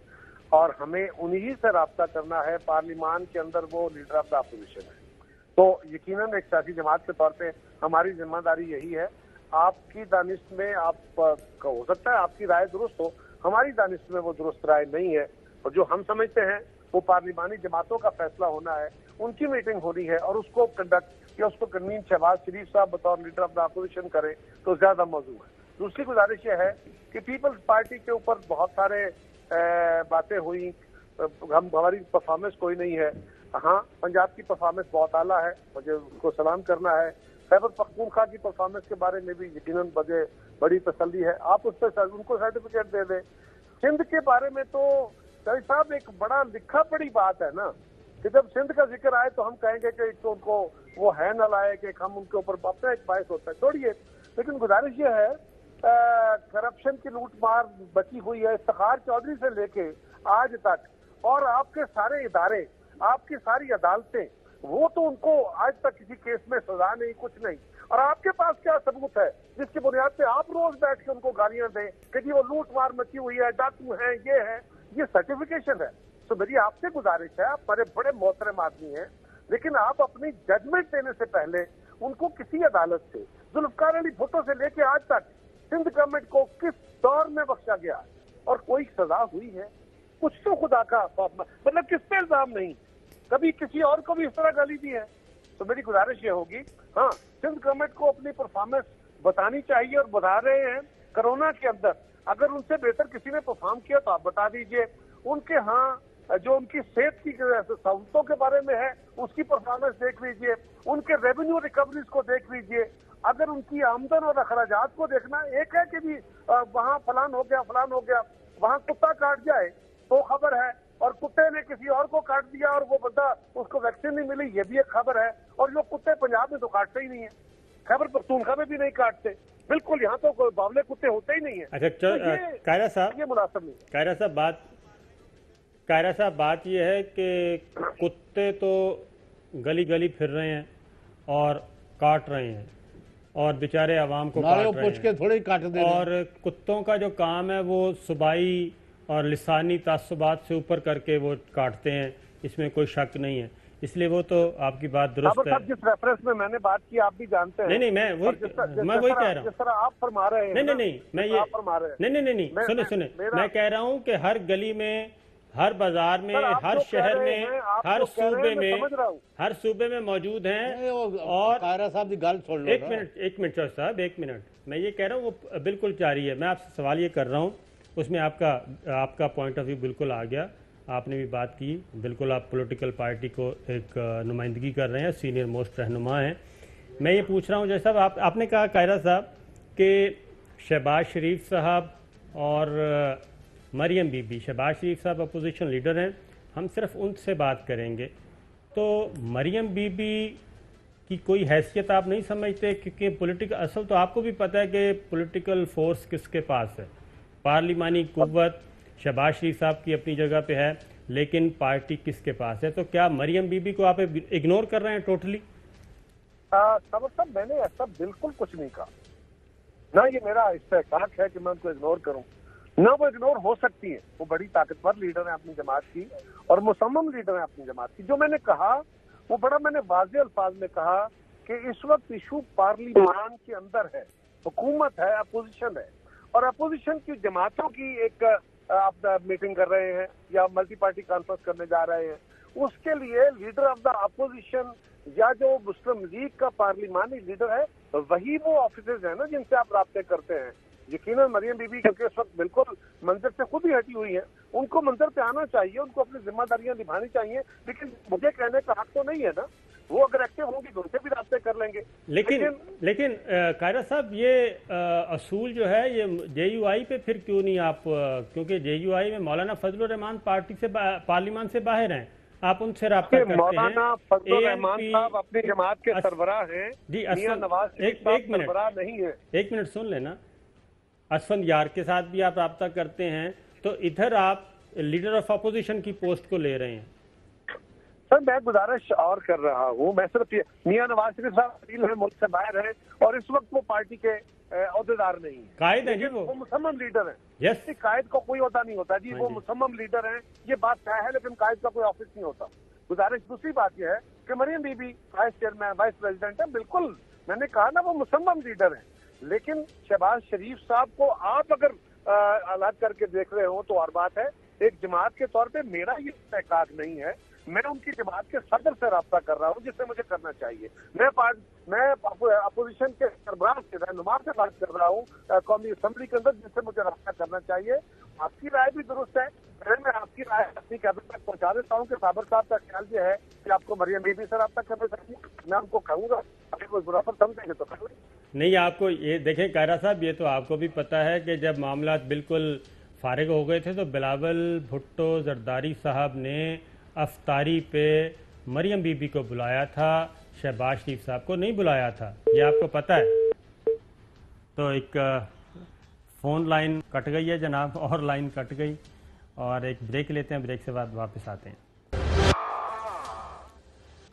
और हमें उन्हीं से रब्ता करना है। पार्लियामान के अंदर वो लीडर ऑफ द अपोजिशन है, तो यकीनन एक सियासी जमात के तौर पे हमारी जिम्मेदारी यही है। आपकी दानिश में आप हो सकता है आपकी राय दुरुस्त हो, हमारी दानिश में वो दुरुस्त राय नहीं है और जो हम समझते हैं वो पार्लिमानी जमातों का फैसला होना है, उनकी मीटिंग होनी है और उसको कंडक्ट या उसको कन्वीन शहबाज शरीफ साहब बतौर लीडर ऑफ द अपोजिशन करें तो ज्यादा मौजूद है। दूसरी गुजारिश यह है कि पीपल्स पार्टी के ऊपर बहुत सारे बातें हुई, हमारी परफॉर्मेंस कोई नहीं है। हाँ, पंजाब की परफॉर्मेंस बहुत आला है, मुझे उसको सलाम करना है। खैबर पख्तूनख्वा की परफॉर्मेंस के बारे में भी यकीनन मुझे बड़ी तसल्ली है, आप उस पर उनको सर्टिफिकेट दे दें। सिंध के बारे में तो चौधरी साहब एक बड़ा लिखा पड़ी बात है ना कि जब सिंध का जिक्र आए तो हम कहेंगे कि तो उनको वो है न लाए कि हम उनके ऊपर अपना एक बायस होता है, छोड़िए। लेकिन गुजारिश ये है, करप्शन की लूट मार बची हुई है इफ्तिखार चौधरी से लेके आज तक, और आपके सारे इदारे, आपकी सारी अदालतें, वो तो उनको आज तक किसी केस में सजा नहीं, कुछ नहीं। और आपके पास क्या सबूत है जिसकी बुनियाद पे आप रोज बैठ के उनको गालियां दें कि जी वो लूट मार मची हुई है, डाकू है, ये है, ये सर्टिफिकेशन है। तो मेरी आपसे गुजारिश है, आप बड़े मोहतरम आदमी हैं, लेकिन आप अपनी जजमेंट देने से पहले उनको किसी अदालत से, जुल्फकार अली भुट्टो से लेके आज तक सिंध गवर्नमेंट को किस दौर में बख्शा गया और कोई सजा हुई है? कुछ तो खुदा का मतलब किस पे इल्जाम नहीं, कभी किसी और को भी इस तरह गाली दी है। तो मेरी गुजारिश ये होगी, हाँ, सिंध गवर्नमेंट को अपनी परफॉर्मेंस बतानी चाहिए और बता रहे हैं। कोरोना के अंदर अगर उनसे बेहतर किसी ने परफॉर्म किया तो आप बता दीजिए। उनके यहाँ जो उनकी सेहत की सहूलतों के बारे में है उसकी परफॉर्मेंस देख लीजिए, उनके रेवेन्यू रिकवरीज को देख लीजिए। अगर उनकी आमदन और अखराजात को देखना, एक है कि भी वहाँ फलान हो गया, वहाँ कुत्ता काट जाए तो खबर है, और कुत्ते ने किसी और को काट दिया और वो बंदा उसको वैक्सीन नहीं मिली, ये भी एक खबर है। और जो कुत्ते पंजाब में तो काटते ही नहीं है, खैबर पख्तूनख्वा में भी नहीं काटते, बिल्कुल यहाँ तो बावले कुत्ते होते ही नहीं है। अच्छा कायरा साहब, ये मुनासिब नहीं। कायरा साहब बात ये है कि कुत्ते तो गली गली फिर रहे हैं और काट रहे हैं और बेचारे आवाम को काट रहे हैं, थोड़े काट दे रहे हैं। और कुत्तों का जो काम है वो सुबाई और लिसानी तासुबात से ऊपर करके वो काटते हैं, इसमें कोई शक नहीं है। इसलिए वो तो आपकी बात दुरुस्त है। जिस रेफरेंस में मैंने बात की आप भी जानते हैं। नहीं मैं वही कह रहा हूँ, जिस तरह आप फरमा रहे हैं। नहीं मैं ये नहीं सुने मैं कह रहा हूँ कि हर गली में, हर बाजार में, हर शहर में, हर सूबे में मौजूद हैं। और कायरा साहब की गल सुन लो। एक मिनट साहब, एक मिनट। मैं ये कह रहा हूँ वो बिल्कुल जारी है। मैं आपसे सवाल ये कर रहा हूँ, उसमें आपका पॉइंट ऑफ व्यू बिल्कुल आ गया, आपने भी बात की, बिल्कुल आप पॉलिटिकल पार्टी को एक नुमाइंदगी कर रहे हैं, सीनियर मोस्ट रहनुमा हैं। मैं ये पूछ रहा हूँ, जैसा आपने कहा कायरा साहब कि शहबाज शरीफ साहब और मरियम बीबी, शहबाज शरीफ साहब अपोजिशन लीडर हैं, हम सिर्फ उनसे बात करेंगे, तो मरियम बीबी की कोई हैसियत आप नहीं समझते? क्योंकि पॉलिटिकल, असल तो आपको भी पता है कि पॉलिटिकल फोर्स किसके पास है, पार्लिमानी कुव्वत शहबाज शरीफ साहब की अपनी जगह पे है, लेकिन पार्टी किसके पास है? तो क्या मरियम बीबी को आप इग्नोर कर रहे हैं टोटली? साहब मैंने ऐसा बिल्कुल कुछ नहीं कहा, ना ये मेरा इस्तेहकाक है कि मैं उनको इग्नोर करूं, ना वो इग्नोर हो सकती है। वो बड़ी ताकतवर लीडर है अपनी जमात की और मुसम्मम लीडर है अपनी जमात की। जो मैंने कहा वो बड़ा मैंने वाज़ेह अल्फाज में कहा कि इस वक्त इशू पार्लियामान के अंदर है, हुकूमत है, अपोजिशन है, और अपोजिशन की जमातों की एक आप मीटिंग कर रहे हैं या मल्टी पार्टी कॉन्फ्रेंस करने जा रहे हैं, उसके लिए लीडर ऑफ द अपोजिशन या जो मुस्लिम लीग का पार्लिमानी लीडर है वही वो ऑफिसर्स है ना जिनसे आप राब्ते करते हैं। यकीनन मरियम बीबी क्योंकि इस वक्त बिल्कुल मंजर से खुद ही हटी हुई है, उनको मंजर पे आना चाहिए, उनको अपनी जिम्मेदारियां निभानी चाहिए, लेकिन मुझे कहने का हक तो नहीं है ना। वो अगर एक्टिव होंगी तो उनसे भी राब्ते कर लेंगे। लेकिन कायरा साहब ये असूल जो है ये JUI पे फिर क्यों नहीं आप, क्योंकि JUI में मौलाना फजलुर रहमान पार्टी से पार्लियामान से बाहर हैं, आप उनसे राब्ता करते हैं। मौलाना फजलुर रहमान साहब अपनी जमात के सरबराह हैं जी, मियां नवाज शरीफ सरबराह नहीं है। एक मिनट सुन लेना, असफंद यार के साथ भी आप राब्ता करते हैं, तो इधर आप लीडर ऑफ अपोजिशन की पोस्ट को ले रहे हैं। सर मैं गुजारिश और कर रहा हूँ, मैं सिर्फ मियां नवाज शरीफ साहब मुल्क से बाहर है और इस वक्त वो पार्टी के अहदेदार नहीं है, कायद है जी, वो मुसम्मम लीडर है। यस, कायद का कोई अहदा नहीं होता जी, वो मुसम्मम लीडर है, ये बात तय है, लेकिन कायद का कोई ऑफिस नहीं होता। गुजारिश दूसरी बात यह है कि मरियम बीबी वाइस चेयरमैन, वाइस प्रेसिडेंट है, बिल्कुल मैंने कहा ना वो मुसम्मम लीडर है, लेकिन शहबाज शरीफ साहब को आप अगर अलग करके देख रहे हो तो और बात है। एक जमात के तौर पे मेरा ये इस्तेहकाक नहीं है, मैं उनकी जमात के सदर से राब्ता कर रहा हूँ जिससे मुझे करना चाहिए। मैं अपोजिशन के सरबराह से, रहनुमा से बात कर रहा हूँ कौमी असम्बली के अंदर, जिससे मुझे राब्ता करना चाहिए। आपकी राय भी दुरुस्त है, मैं आपकी राय अपनी कैबिनेट तक पहुँचा देता हूँ कि साबर साहब का ख्याल ये है कि आपको मरियम बीबी से राब्ता करना चाहिए। मैं उनको कहूँगा, अगर कोई बुरा पर समझेंगे तो कर नहीं। आपको ये देखें कायरा साहब, ये तो आपको भी पता है कि जब मामला बिल्कुल फारिग हो गए थे तो बिलावल भुट्टो जरदारी साहब ने अफ्तारी पे मरियम बीबी को बुलाया था, शहबाज शरीफ साहब को नहीं बुलाया था, ये आपको पता है। तो एक फ़ोन लाइन कट गई है जनाब, और लाइन कट गई, और एक ब्रेक लेते हैं, ब्रेक से बाद वापस आते हैं।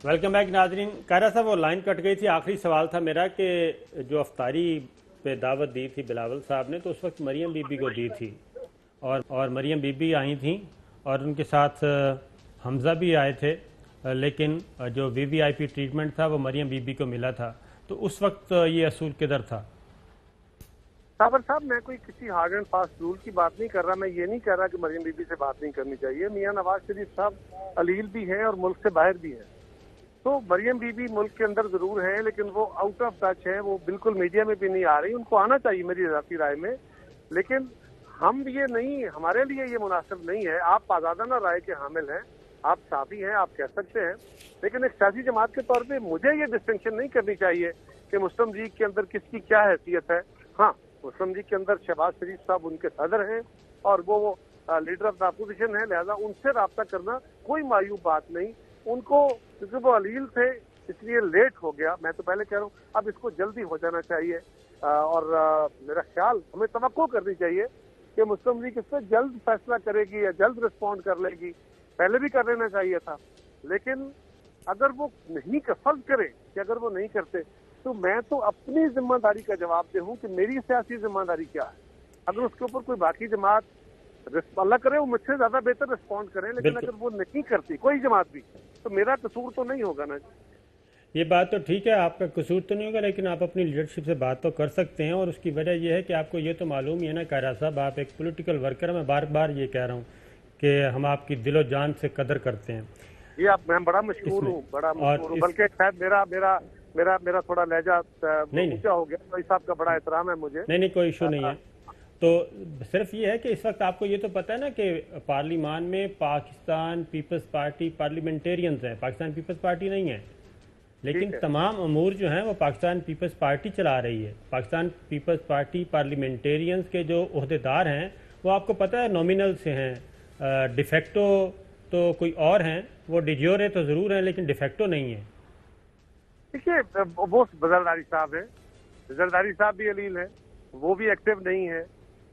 वेलकम बैक नाजरीन। कायरा साहब वो लाइन कट गई थी, आखिरी सवाल था मेरा कि जो अफ्तारी पे दावत दी थी बिलावल साहब ने, तो उस वक्त मरियम बीबी को दी थी, और मरियम बीबी आई थी और उनके साथ हमज़ा भी आए थे, लेकिन जो VVIP ट्रीटमेंट था वो मरियम बीबी को मिला था। तो उस वक्त ये असूल किधर था? साबर साहब मैं कोई किसी हार्ड एंड फास्ट रूल की बात नहीं कर रहा, मैं ये नहीं कह रहा कि मरियम बीबी से बात नहीं करनी चाहिए। मियां नवाज शरीफ साहब अलील भी हैं और मुल्क से बाहर भी हैं, तो मरियम बीबी मुल्क के अंदर जरूर हैं, लेकिन वो आउट ऑफ टच है, वो बिल्कुल मीडिया में भी नहीं आ रही। उनको आना चाहिए मेरी ज़ाती राय में, लेकिन हम ये नहीं, हमारे लिए ये मुनासिब नहीं है। आप आज़ादाना राय के हामिल हैं, आप साथी हैं, आप कह सकते हैं, लेकिन एक सियासी जमात के तौर पे मुझे ये डिस्टिंक्शन नहीं करनी चाहिए कि मुस्लिम लीग के अंदर किसकी क्या हैसियत है। हाँ, मुस्लिम लीग के अंदर शहबाज शरीफ साहब उनके सदर हैं और वो लीडर ऑफ द अपोजिशन है, लिहाजा उनसे रब्ता करना कोई मायूब बात नहीं। उनको क्योंकि वो अलील थे इसलिए लेट हो गया, मैं तो पहले कह रहा हूँ अब इसको जल्दी हो जाना चाहिए। और मेरा ख्याल हमें तवक्को करनी चाहिए कि मुस्लिम लीग इस पर जल्द फैसला करेगी या जल्द रिस्पॉन्ड कर लेगी। पहले भी कर लेना चाहिए था, लेकिन अगर वो नहीं कर, फर्ज करे कि अगर वो नहीं करते तो मैं तो अपनी जिम्मेदारी का जवाब दे हूँ कि मेरी सियासी जिम्मेदारी क्या है। अगर उसके ऊपर कोई बाकी जमात अल्लाह करे वो मुझसे ज्यादा बेहतर रिस्पॉन्ड करें, लेकिन अगर वो नहीं करती कोई जमात भी, तो मेरा कसूर तो नहीं होगा ना। ये बात तो ठीक है, आपका कसूर तो नहीं होगा, लेकिन आप अपनी लीडरशिप से बात तो कर सकते हैं। और उसकी वजह यह है कि आपको ये तो मालूम ही है ना कायरा साहब, आप एक पॉलिटिकल वर्कर हैं। मैं बार बार ये कह रहा हूँ कि हम आपकी दिलो जान से कदर करते हैं। ये आप, मैं बड़ा मशहूर हूँ, बड़ा मशहूर हूँ, बल्कि शायद मेरा थोड़ा लहजा ऊंचा हो गया, तो इस साहब का बड़ा एहतराम है मुझे। नहीं, कोई इशू नहीं है। तो सिर्फ ये है कि इस वक्त आपको ये तो पता है ना कि पार्लियामान में पाकिस्तान पीपल्स पार्टी पार्लियामेंटेरियंस हैं, पाकिस्तान पीपल्स पार्टी नहीं है, लेकिन तमाम अमूर जो हैं वो पाकिस्तान पीपल्स पार्टी चला रही है। पाकिस्तान पीपल्स पार्टी पार्लियामेंटेरियंस के जो ओहदेदार हैं वो आपको पता है नॉमिनल से हैं, डिफेक्टो तो कोई और हैं, वो डिज्योरे तो ज़रूर हैं लेकिन डिफेक्टो नहीं है। देखिए, वो जरदारी साहब हैं, जरदारी साहब भी अलील हैं, वो भी एक्टिव नहीं है।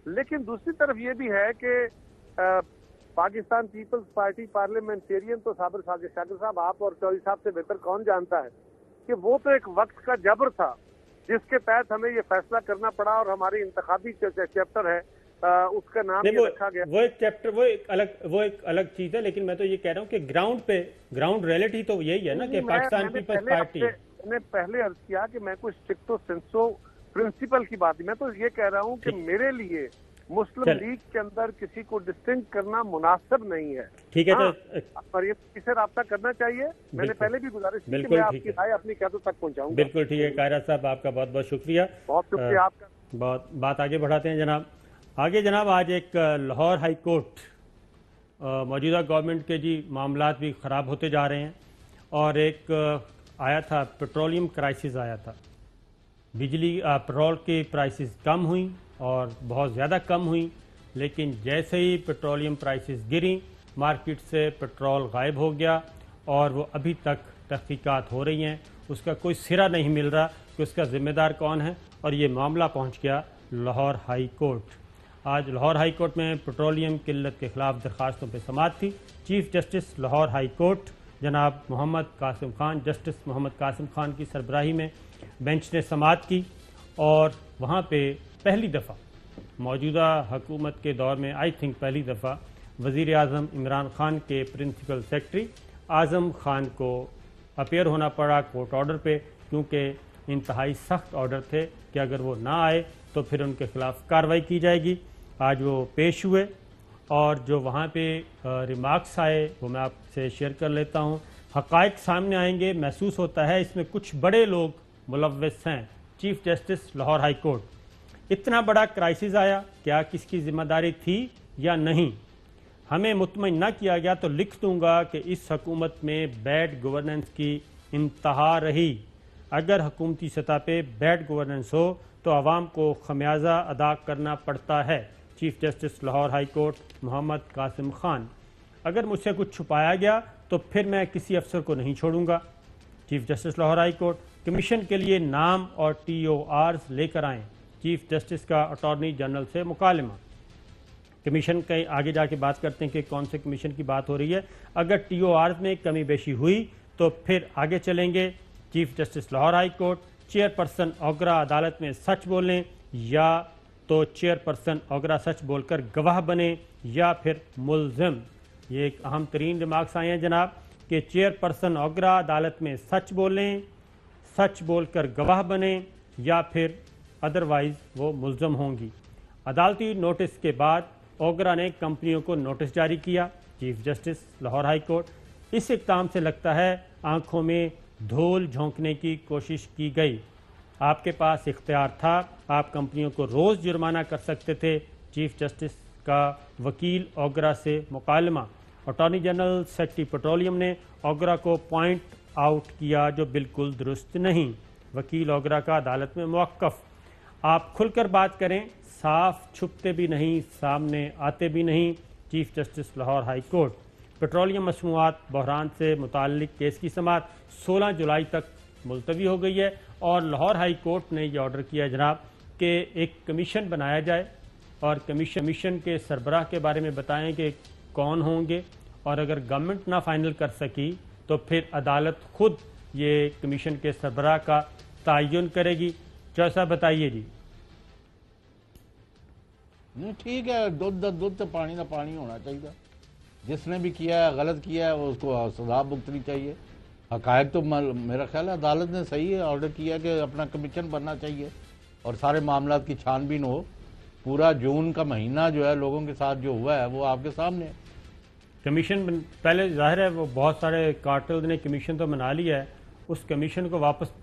लेकिन दूसरी तरफ ये भी है कि पाकिस्तान पीपल्स पार्टी पार्लियामेंटेरियन तो शाकिर साहब आप और चौधरी साहब से बेहतर कौन जानता है कि वो तो एक वक्त का जबर था जिसके तहत हमें ये फैसला करना पड़ा, और हमारी इंतखाबी चैप्टर है उसका नाम ये रखा गया। वो एक चैप्टर, वो एक अलग चीज है, लेकिन मैं तो ये कह रहा हूँ कि ग्राउंड रियलिटी तो यही है ना कि पाकिस्तान पीपल्स पार्टी। मैंने पहले अर्ज किया कि मैं कोई स्ट्रिक्टो सेंसो प्रिंसिपल की बात, मैं तो ये कह रहा हूँ कि मेरे लिए मुस्लिम लीग के अंदर किसी को डिस्टिंक्ट करना मुनासिब नहीं है। ठीक है, पर ये किसे रब्ता करना चाहिए, मैंने पहले भी गुजारिश की कि मैं आपकी राय अपनी क़यादत तक पहुंचाऊंगा। बिल्कुल ठीक है कायरा साहब, आपका बहुत बहुत शुक्रिया। बहुत शुक्रिया आपका। बहुत बात आगे बढ़ाते हैं जनाब। जनाब आज एक लाहौर हाई कोर्ट, मौजूदा गवर्नमेंट के जी मामलात भी ख़राब होते जा रहे हैं, और एक आया था पेट्रोलियम क्राइसिस आया था, बिजली पेट्रोल की प्राइसेस कम हुई और बहुत ज़्यादा कम हुई, लेकिन जैसे ही पेट्रोलियम प्राइसेस गिरी मार्केट से पेट्रोल गायब हो गया, और वो अभी तक तहकीकात हो रही हैं, उसका कोई सिरा नहीं मिल रहा कि उसका ज़िम्मेदार कौन है, और ये मामला पहुंच गया लाहौर हाई कोर्ट। आज लाहौर हाई कोर्ट में पेट्रोलियम किल्लत के ख़िलाफ़ दरख्वास्तों पर समाअत थी। Chief justice Lahore high court जनाब मोहम्मद कासिम खान, जस्टिस मोहम्मद कासिम खान की सरबराही में बेंच ने समाअत की, और वहाँ पे पहली दफ़ा मौजूदा हुकूमत के दौर में आई थिंक पहली दफ़ा वज़ीर आज़म इमरान खान के प्रिंसिपल सेक्रेटरी आज़म खान को अपेयर होना पड़ा कोर्ट ऑर्डर पे, क्योंकि इंतहाई सख्त ऑर्डर थे कि अगर वो ना आए तो फिर उनके ख़िलाफ़ कार्रवाई की जाएगी। आज वो पेश हुए, और जो वहाँ पे रिमार्क्स आए वो मैं आपसे शेयर कर लेता हूँ। हक़ाइक़ सामने आएंगे, महसूस होता है इसमें कुछ बड़े लोग मुलव्वस हैं। Chief justice Lahore high court, इतना बड़ा क्राइसिस आया, क्या किसकी जिम्मेदारी थी या नहीं, हमें मुतमईन न किया गया तो लिख दूंगा कि इस हुकूमत में बैड गवर्नेंस की इंतहा रही। अगर हुकूमती सतह पे बैड गवर्नेंस हो तो आवाम को खमियाजा अदा करना पड़ता है। Chief justice Lahore high court Mohammad Qasim Khan, अगर मुझसे कुछ छुपाया गया तो फिर मैं किसी अफसर को नहीं छोड़ूंगा। Chief justice Lahore high court, commission के लिए नाम और TORs लेकर आएँ। चीफ जस्टिस का अटॉर्नी जनरल से मुकालमा। कमीशन के आगे जाके बात करते हैं कि कौन से कमीशन की बात हो रही है। अगर TORs में कमी बेशी हुई तो फिर आगे चलेंगे। Chief justice Lahore high court, chairperson OGRA अदालत में सच बोलें, या तो चेयरपर्सन ओगरा सच बोलकर गवाह बने या फिर मुलजिम। ये एक अहम तरीन रिमार्क्स आए हैं जनाब कि चेयरपर्सन ओगरा अदालत में सच बोलें, सच बोलकर गवाह बने, या फिर अदरवाइज वो मुलजम होंगी। अदालती नोटिस के बाद ओगरा ने कंपनियों को नोटिस जारी किया। Chief justice Lahore high court, इस इक़दाम से लगता है आंखों में धूल झोंकने की कोशिश की गई। आपके पास इख्तियार था, आप कंपनियों को रोज़ जुर्माना कर सकते थे, चीफ जस्टिस का वकील ओगरा से मुकालमा। अटॉर्नी जनरल सेक्रेटरी पेट्रोलियम ने ओगरा को पॉइंट आउट किया जो बिल्कुल दुरुस्त नहीं। वकील ओगरा का अदालत में मौक़िफ़, आप खुलकर बात करें, साफ छुपते भी नहीं, सामने आते भी नहीं। Chief justice Lahore high court. Petroleum मसनूआत बहरान से मुताल्लिक केस की समाअत 16 जुलाई तक मुलतवी हो गई है और लाहौर हाई कोर्ट ने यह ऑर्डर किया जनाब कि एक कमीशन बनाया जाए और कमीशन के सरबराह के बारे में बताएं कि कौन होंगे, और अगर गवर्नमेंट ना फाइनल कर सकी तो फिर अदालत खुद ये कमीशन के सरबराह का तयन करेगी। जैसा बताइए जी। नहीं ठीक है, दूध तो पानी ना पानी होना चाहिए। जिसने भी किया है, गलत किया है, उसको सजा भुगतनी चाहिए। हकायक तो मेरा ख्याल है अदालत ने सही है ऑर्डर किया कि अपना कमीशन बनना चाहिए और सारे मामला की छानबीन हो। पूरा जून का महीना जो है लोगों के साथ जो हुआ है वो आपके सामने है। कमीशन पहले जाहिर है वो बहुत सारे कार्टेल ने कमीशन तो बना लिया है, उस कमीशन को वापस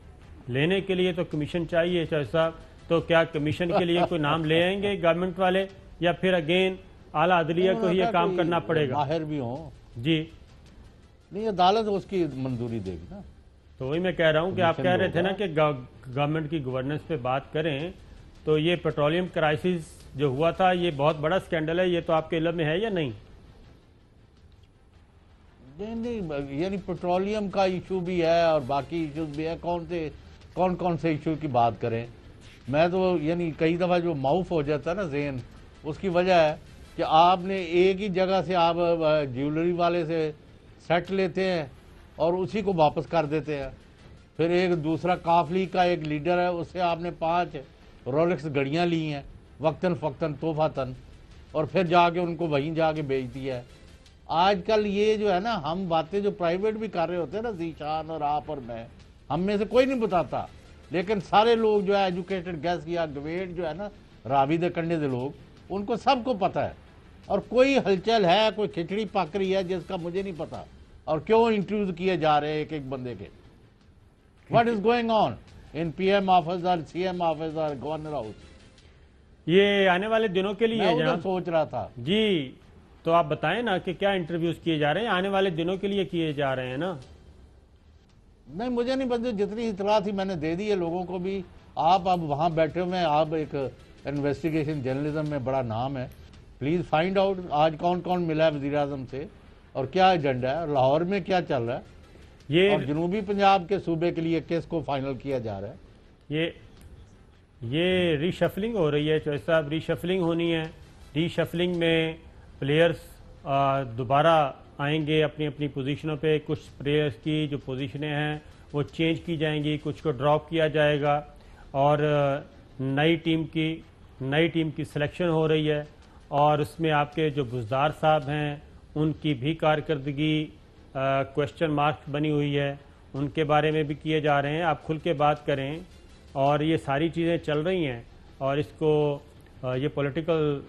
लेने के लिए तो कमीशन चाहिए। चाहे साहब, तो क्या कमीशन के लिए कोई नाम ले आएंगे गवर्नमेंट वाले, या फिर अगेन आला अदलिया को ही काम करना पड़ेगा? माहिर भी हो जी, नहीं अदालत उसकी मंजूरी देगी ना। तो वही मैं कह रहा हूँ कि आप कह रहे थे ना कि गवर्नमेंट की गवर्नेंस पे बात करें, तो ये पेट्रोलियम क्राइसिस जो हुआ था ये बहुत बड़ा स्कैंडल है, ये तो आपके इल्म में है या नहीं? नहीं, यानी पेट्रोलियम का इशू भी है और बाकी इशूज भी है। कौन से इशू की बात करें? मैं तो यानी कई दफ़ा जो माउफ हो जाता है ना ज़हन, उसकी वजह है कि आपने एक ही जगह से आप ज्वेलरी वाले से सेट लेते हैं और उसी को वापस कर देते हैं। फिर एक दूसरा काफली का एक लीडर है, उससे आपने 5 रोलेक्स घड़ियाँ ली हैं वक्तन फ़क्तन तोहफ़ातन, और फिर जाके उनको वहीं जाके बेच दिया है। आजकल ये जो है ना, हम बातें जो प्राइवेट भी कर रहे होते हैं ना, जीशान और आप और मैं, हम में से कोई नहीं बताता, लेकिन सारे लोग जो है एजुकेटेड गैस या ग्रेड जो है ना, रावी दे कंडे दे लोग, उनको सबको पता है। और कोई हलचल है, कोई खिचड़ी पक रही है जिसका मुझे नहीं पता, और क्यों इंट्रोड्यूस किए जा रहे हैं एक एक बंदे के। What is going on in PM office और सीएम ऑफिस और गवर्नर हाउस? ये आने वाले दिनों के लिए मैं सोच रहा था जी, तो आप बताएं ना कि क्या इंटरव्यूज किए जा रहे हैं? आने वाले दिनों के लिए किए जा रहे हैं ना? नहीं मुझे नहीं पता, जितनी इतला थी मैंने दे दी है लोगों को भी। आप अब वहां बैठे हुए हैं, आप एक इन्वेस्टिगेशन जर्नलिज्म में बड़ा नाम है, प्लीज फाइंड आउट आज कौन कौन मिला है वज़ीर आज़म से और क्या एजेंडा है, लाहौर में क्या चल रहा है, ये और जनूबी पंजाब के सूबे के लिए किसको फाइनल किया जा रहा है। ये रीशफलिंग हो रही है चौधरी साहब, रीशफलिंग होनी है। रीशफलिंग में प्लेयर्स दोबारा आएंगे अपनी अपनी पोजीशनों पे। कुछ प्लेयर्स की जो पोजीशनें हैं वो चेंज की जाएंगी, कुछ को ड्रॉप किया जाएगा और नई टीम की सिलेक्शन हो रही है। और उसमें आपके जो बुज़दार साहब हैं उनकी भी कारकर्दगी क्वेश्चन मार्क बनी हुई है, उनके बारे में भी किए जा रहे हैं। आप खुल के बात करें, और ये सारी चीज़ें चल रही हैं और इसको ये पॉलिटिकल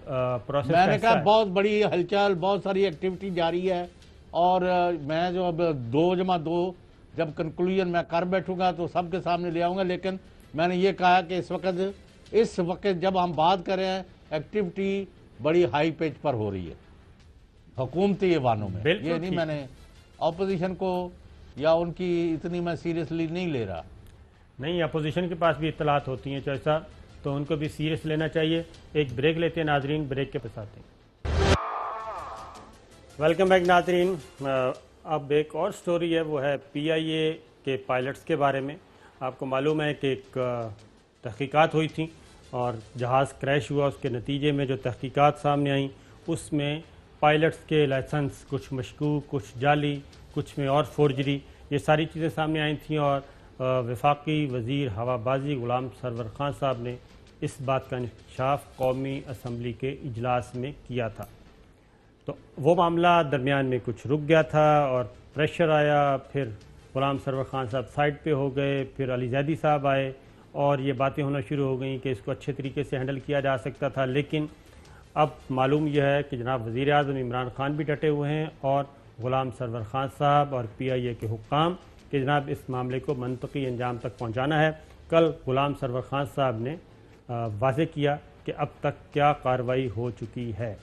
प्रोसेस मैंने कहा बहुत बड़ी हलचल, बहुत सारी एक्टिविटी जारी है। और मैं जो अब 2+2 जब कंक्लूजन मैं कर बैठूंगा तो सबके सामने ले आऊँगा, लेकिन मैंने ये कहा कि इस वक्त जब हम बात कर रहे हैं एक्टिविटी बड़ी हाई पेज पर हो रही है हुकूमती वानों में। ये नहीं मैंने ऑपोजिशन को या उनकी इतनी मैं सीरियसली नहीं ले रहा। नहीं, अपोजिशन के पास भी इत्तलात होती हैं चौधरी साहब, तो उनको भी सीरियस लेना चाहिए। एक ब्रेक लेते हैं नाजरीन, ब्रेक के पश्चात हैं। वेलकम बैक नाजरीन। अब एक और स्टोरी है, वो है PIA के पायलट्स के बारे में। आपको मालूम है कि एक तहकीकात हुई थी और जहाज़ क्रैश हुआ, उसके नतीजे में जो तहकीकात सामने आई उसमें पायलट्स के लाइसेंस कुछ मशकूक, कुछ जाली, कुछ में और फोर्जरी, ये सारी चीज़ें सामने आई थी। और वफाकी वज़ीर हवाबाजी ग़ुलाम सरवर खान साहब ने इस बात का इंकशाफ कौमी असम्बली के इजलास में किया था। तो वो मामला दरमियान में कुछ रुक गया था और प्रेशर आया, फिर ग़ुलाम सरवर खान साहब साइड पे हो गए, फिर अली ज़ैदी साहब आए और ये बातें होना शुरू हो गई कि इसको अच्छे तरीके से हैंडल किया जा सकता था। लेकिन अब मालूम यह है कि जनाब वज़ीर आज़म इमरान खान भी डटे हुए हैं और ग़ुलाम सरवर खान साहब और PIA के हुक्काम कि जनाब इस मामले को मंतकी अंजाम तक पहुँचाना है। कल ग़ुलाम सरवर खान साहब ने वाज़े किया कि अब तक क्या कार्रवाई हो चुकी है।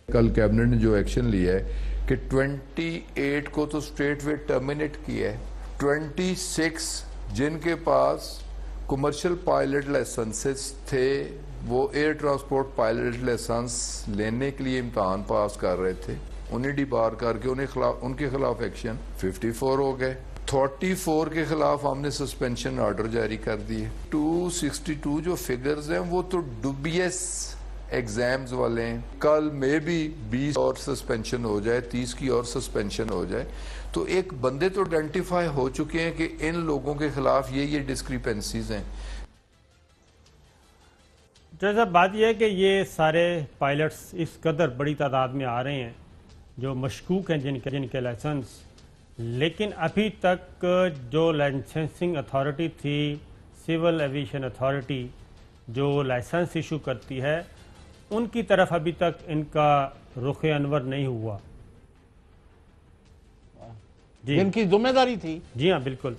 कल कैबिनेट ने जो एक्शन लिया है कि 28 को तो स्ट्रेट वे टर्मिनेट किया है, 26 जिनके पास कमर्शियल पायलट लाइसेंसेस थे वो एयर ट्रांसपोर्ट पायलट लाइसेंस लेने के लिए इम्तहान पास कर रहे थे, उन्हें डिबार करके उनके खिलाफ एक्शन 54 हो गए। 34 के खिलाफ हमने सस्पेंशन ऑर्डर जारी कर दिए। 262 जो फिगर्स हैं वो तो डुबियस एग्जाम्स वाले हैं। कल में भी 20 और सस्पेंशन हो जाए, 30 की और सस्पेंशन हो जाए, तो एक बंदे तो आइडेंटिफाई हो चुके हैं कि इन लोगों के खिलाफ ये डिस्क्रिपेंसीज हैं। जैसा बात यह है कि ये सारे पायलट्स इस कदर बड़ी तादाद में आ रहे हैं जो मशकूक हैं जिनके लाइसेंस, लेकिन अभी तक जो लाइसेंसिंग अथॉरिटी थी, सिविल एविएशन अथॉरिटी जो लाइसेंस इशू करती है, उनकी तरफ अभी तक इनका रुख अनवर नहीं हुआ। जी, इनकी जिम्मेदारी थी। जी हाँ, बिल्कुल,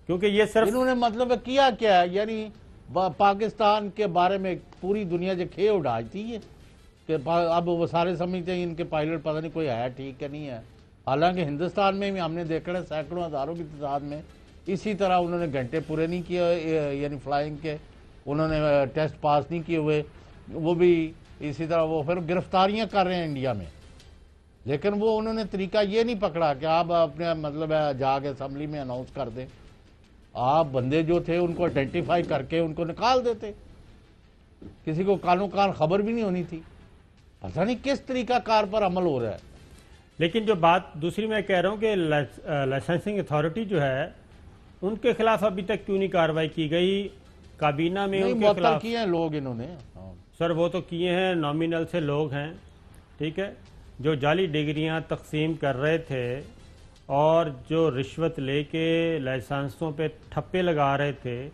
क्योंकि ये सिर्फ इन्होंने मतलब किया क्या है, यानी पाकिस्तान के बारे में पूरी दुनिया जो खे उड़ाती है कि अब वो सारे समझते हैं इनके पायलट पता नहीं कोई है ठीक है नहीं है। हालांकि हिंदुस्तान में भी हमने देखा है सैकड़ों हज़ारों की तादाद में इसी तरह उन्होंने घंटे पूरे नहीं किए, यानी फ्लाइंग के उन्होंने टेस्ट पास नहीं किए हुए, वो भी इसी तरह वो फिर गिरफ्तारियां कर रहे हैं इंडिया में। लेकिन वो उन्होंने तरीका ये नहीं पकड़ा कि आप अपने मतलब जाके असम्बली में अनाउंस कर दें, आप बंदे जो थे उनको आइडेंटिफाई करके उनको निकाल देते, किसी को कानों कान खबर भी नहीं होनी थी। पता नहीं किस तरीका कार पर अमल हो रहा है। लेकिन जो बात दूसरी मैं कह रहा हूँ कि लाइसेंसिंग अथॉरिटी जो है उनके खिलाफ अभी तक क्यों नहीं कार्रवाई की गई? काबीना में उनके खिलाफ किए हैं लोग इन्होंने। सर वो तो किए हैं, नॉमिनल से लोग हैं, ठीक है, जो जाली डिग्रियां तकसीम कर रहे थे और जो रिश्वत लेके लाइसेंसों पे ठप्पे लगा रहे थे,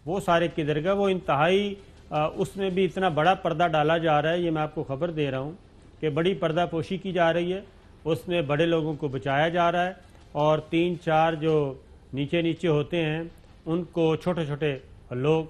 वो सारे किधर गए? वो इंतहाई उसमें भी इतना बड़ा पर्दा डाला जा रहा है, ये मैं आपको खबर दे रहा हूँ कि बड़ी पर्दापोशी की जा रही है, उसमें बड़े लोगों को बचाया जा रहा है और 3-4 जो नीचे होते हैं उनको, छोटे छोटे लोग,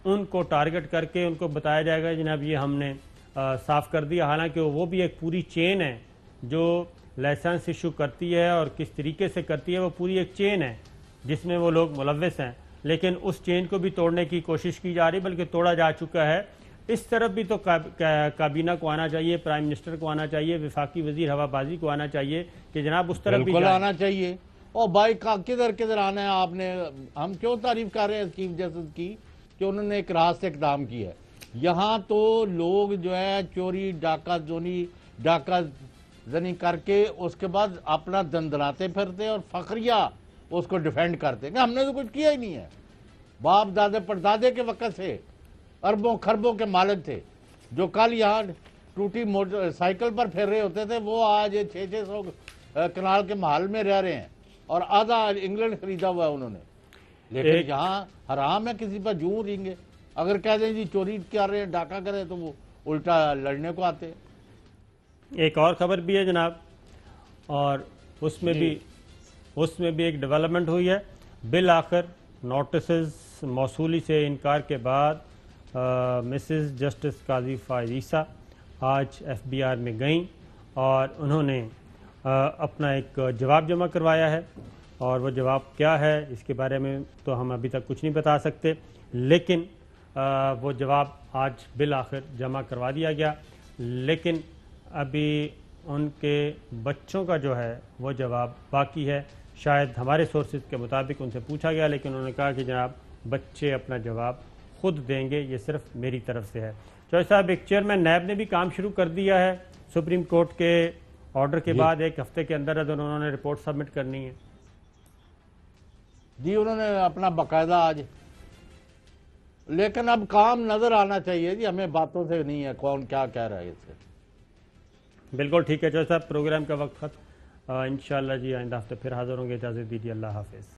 उनको टारगेट करके उनको बताया जाएगा जनाब ये हमने साफ़ कर दिया। हालांकि वो भी एक पूरी चेन है जो लाइसेंस इशू करती है और किस तरीके से करती है, वो पूरी एक चेन है जिसमें वो लोग मुलव्वस हैं, लेकिन उस चेन को भी तोड़ने की कोशिश की जा रही, बल्कि तोड़ा जा चुका है। इस तरफ भी तो काबीना को आना चाहिए, प्राइम मिनिस्टर को आना चाहिए, वफाकी वजीर हवाबाजी को आना चाहिए कि जनाब उस तरफ भी आना चाहिए। और भाई किधर किधर आना है आपने, हम क्यों तारीफ कर रहे हैं चीफ जस्टिस की कि उन्होंने एक रास्त इकदाम किया है। यहाँ तो लोग जो है चोरी डाका जनी करके उसके बाद अपना दंदनाते फिरते और फखरिया उसको डिफेंड करते कि हमने तो कुछ किया ही नहीं है। बाप दादे परदादे के वक्त से अरबों खरबों के मालिक थे, जो कल यहाँ टूटी मोटरसाइकिल पर फिर रहे होते थे, वो आज 600 कनाल के महल में रह रहे हैं और आधा इंग्लैंड खरीदा हुआ है उन्होंने। लेकिन यहाँ हराम है किसी पर जूं रिंगे, अगर कह दें जी चोरी कर रहे हैं, डाका करें, तो वो उल्टा लड़ने को आते हैं। एक और खबर भी है जनाब, और उसमें भी एक डेवलपमेंट हुई है। बिल आखिर नोटिस मौसूली से इनकार के बाद मिसेस जस्टिस काजी फायजीसा आज FBR में गईं और उन्होंने अपना एक जवाब जमा करवाया है, और वो जवाब क्या है इसके बारे में तो हम अभी तक कुछ नहीं बता सकते, लेकिन वो जवाब आज बिल आखिर जमा करवा दिया गया। लेकिन अभी उनके बच्चों का जो है वो जवाब बाकी है। शायद हमारे सोर्सेज के मुताबिक उनसे पूछा गया, लेकिन उन्होंने कहा कि जनाब बच्चे अपना जवाब खुद देंगे, ये सिर्फ मेरी तरफ से है। चौधरी साहब, एक चेयरमैन नैब ने भी काम शुरू कर दिया है सुप्रीम कोर्ट के ऑर्डर के बाद। 1 हफ्ते के अंदर उन्होंने रिपोर्ट सबमिट करनी है जी, उन्होंने अपना बाकायदा आज, लेकिन अब काम नजर आना चाहिए जी, हमें बातों से नहीं है कौन क्या कह रहा है इससे। बिल्कुल ठीक है चौधरी साहब, प्रोग्राम का वक्त खत्म। इंशाअल्लाह जी आइंदा हफ्ते फिर हाजिर होंगे। इजाज़त दीजिए, अल्लाह हाफिज़।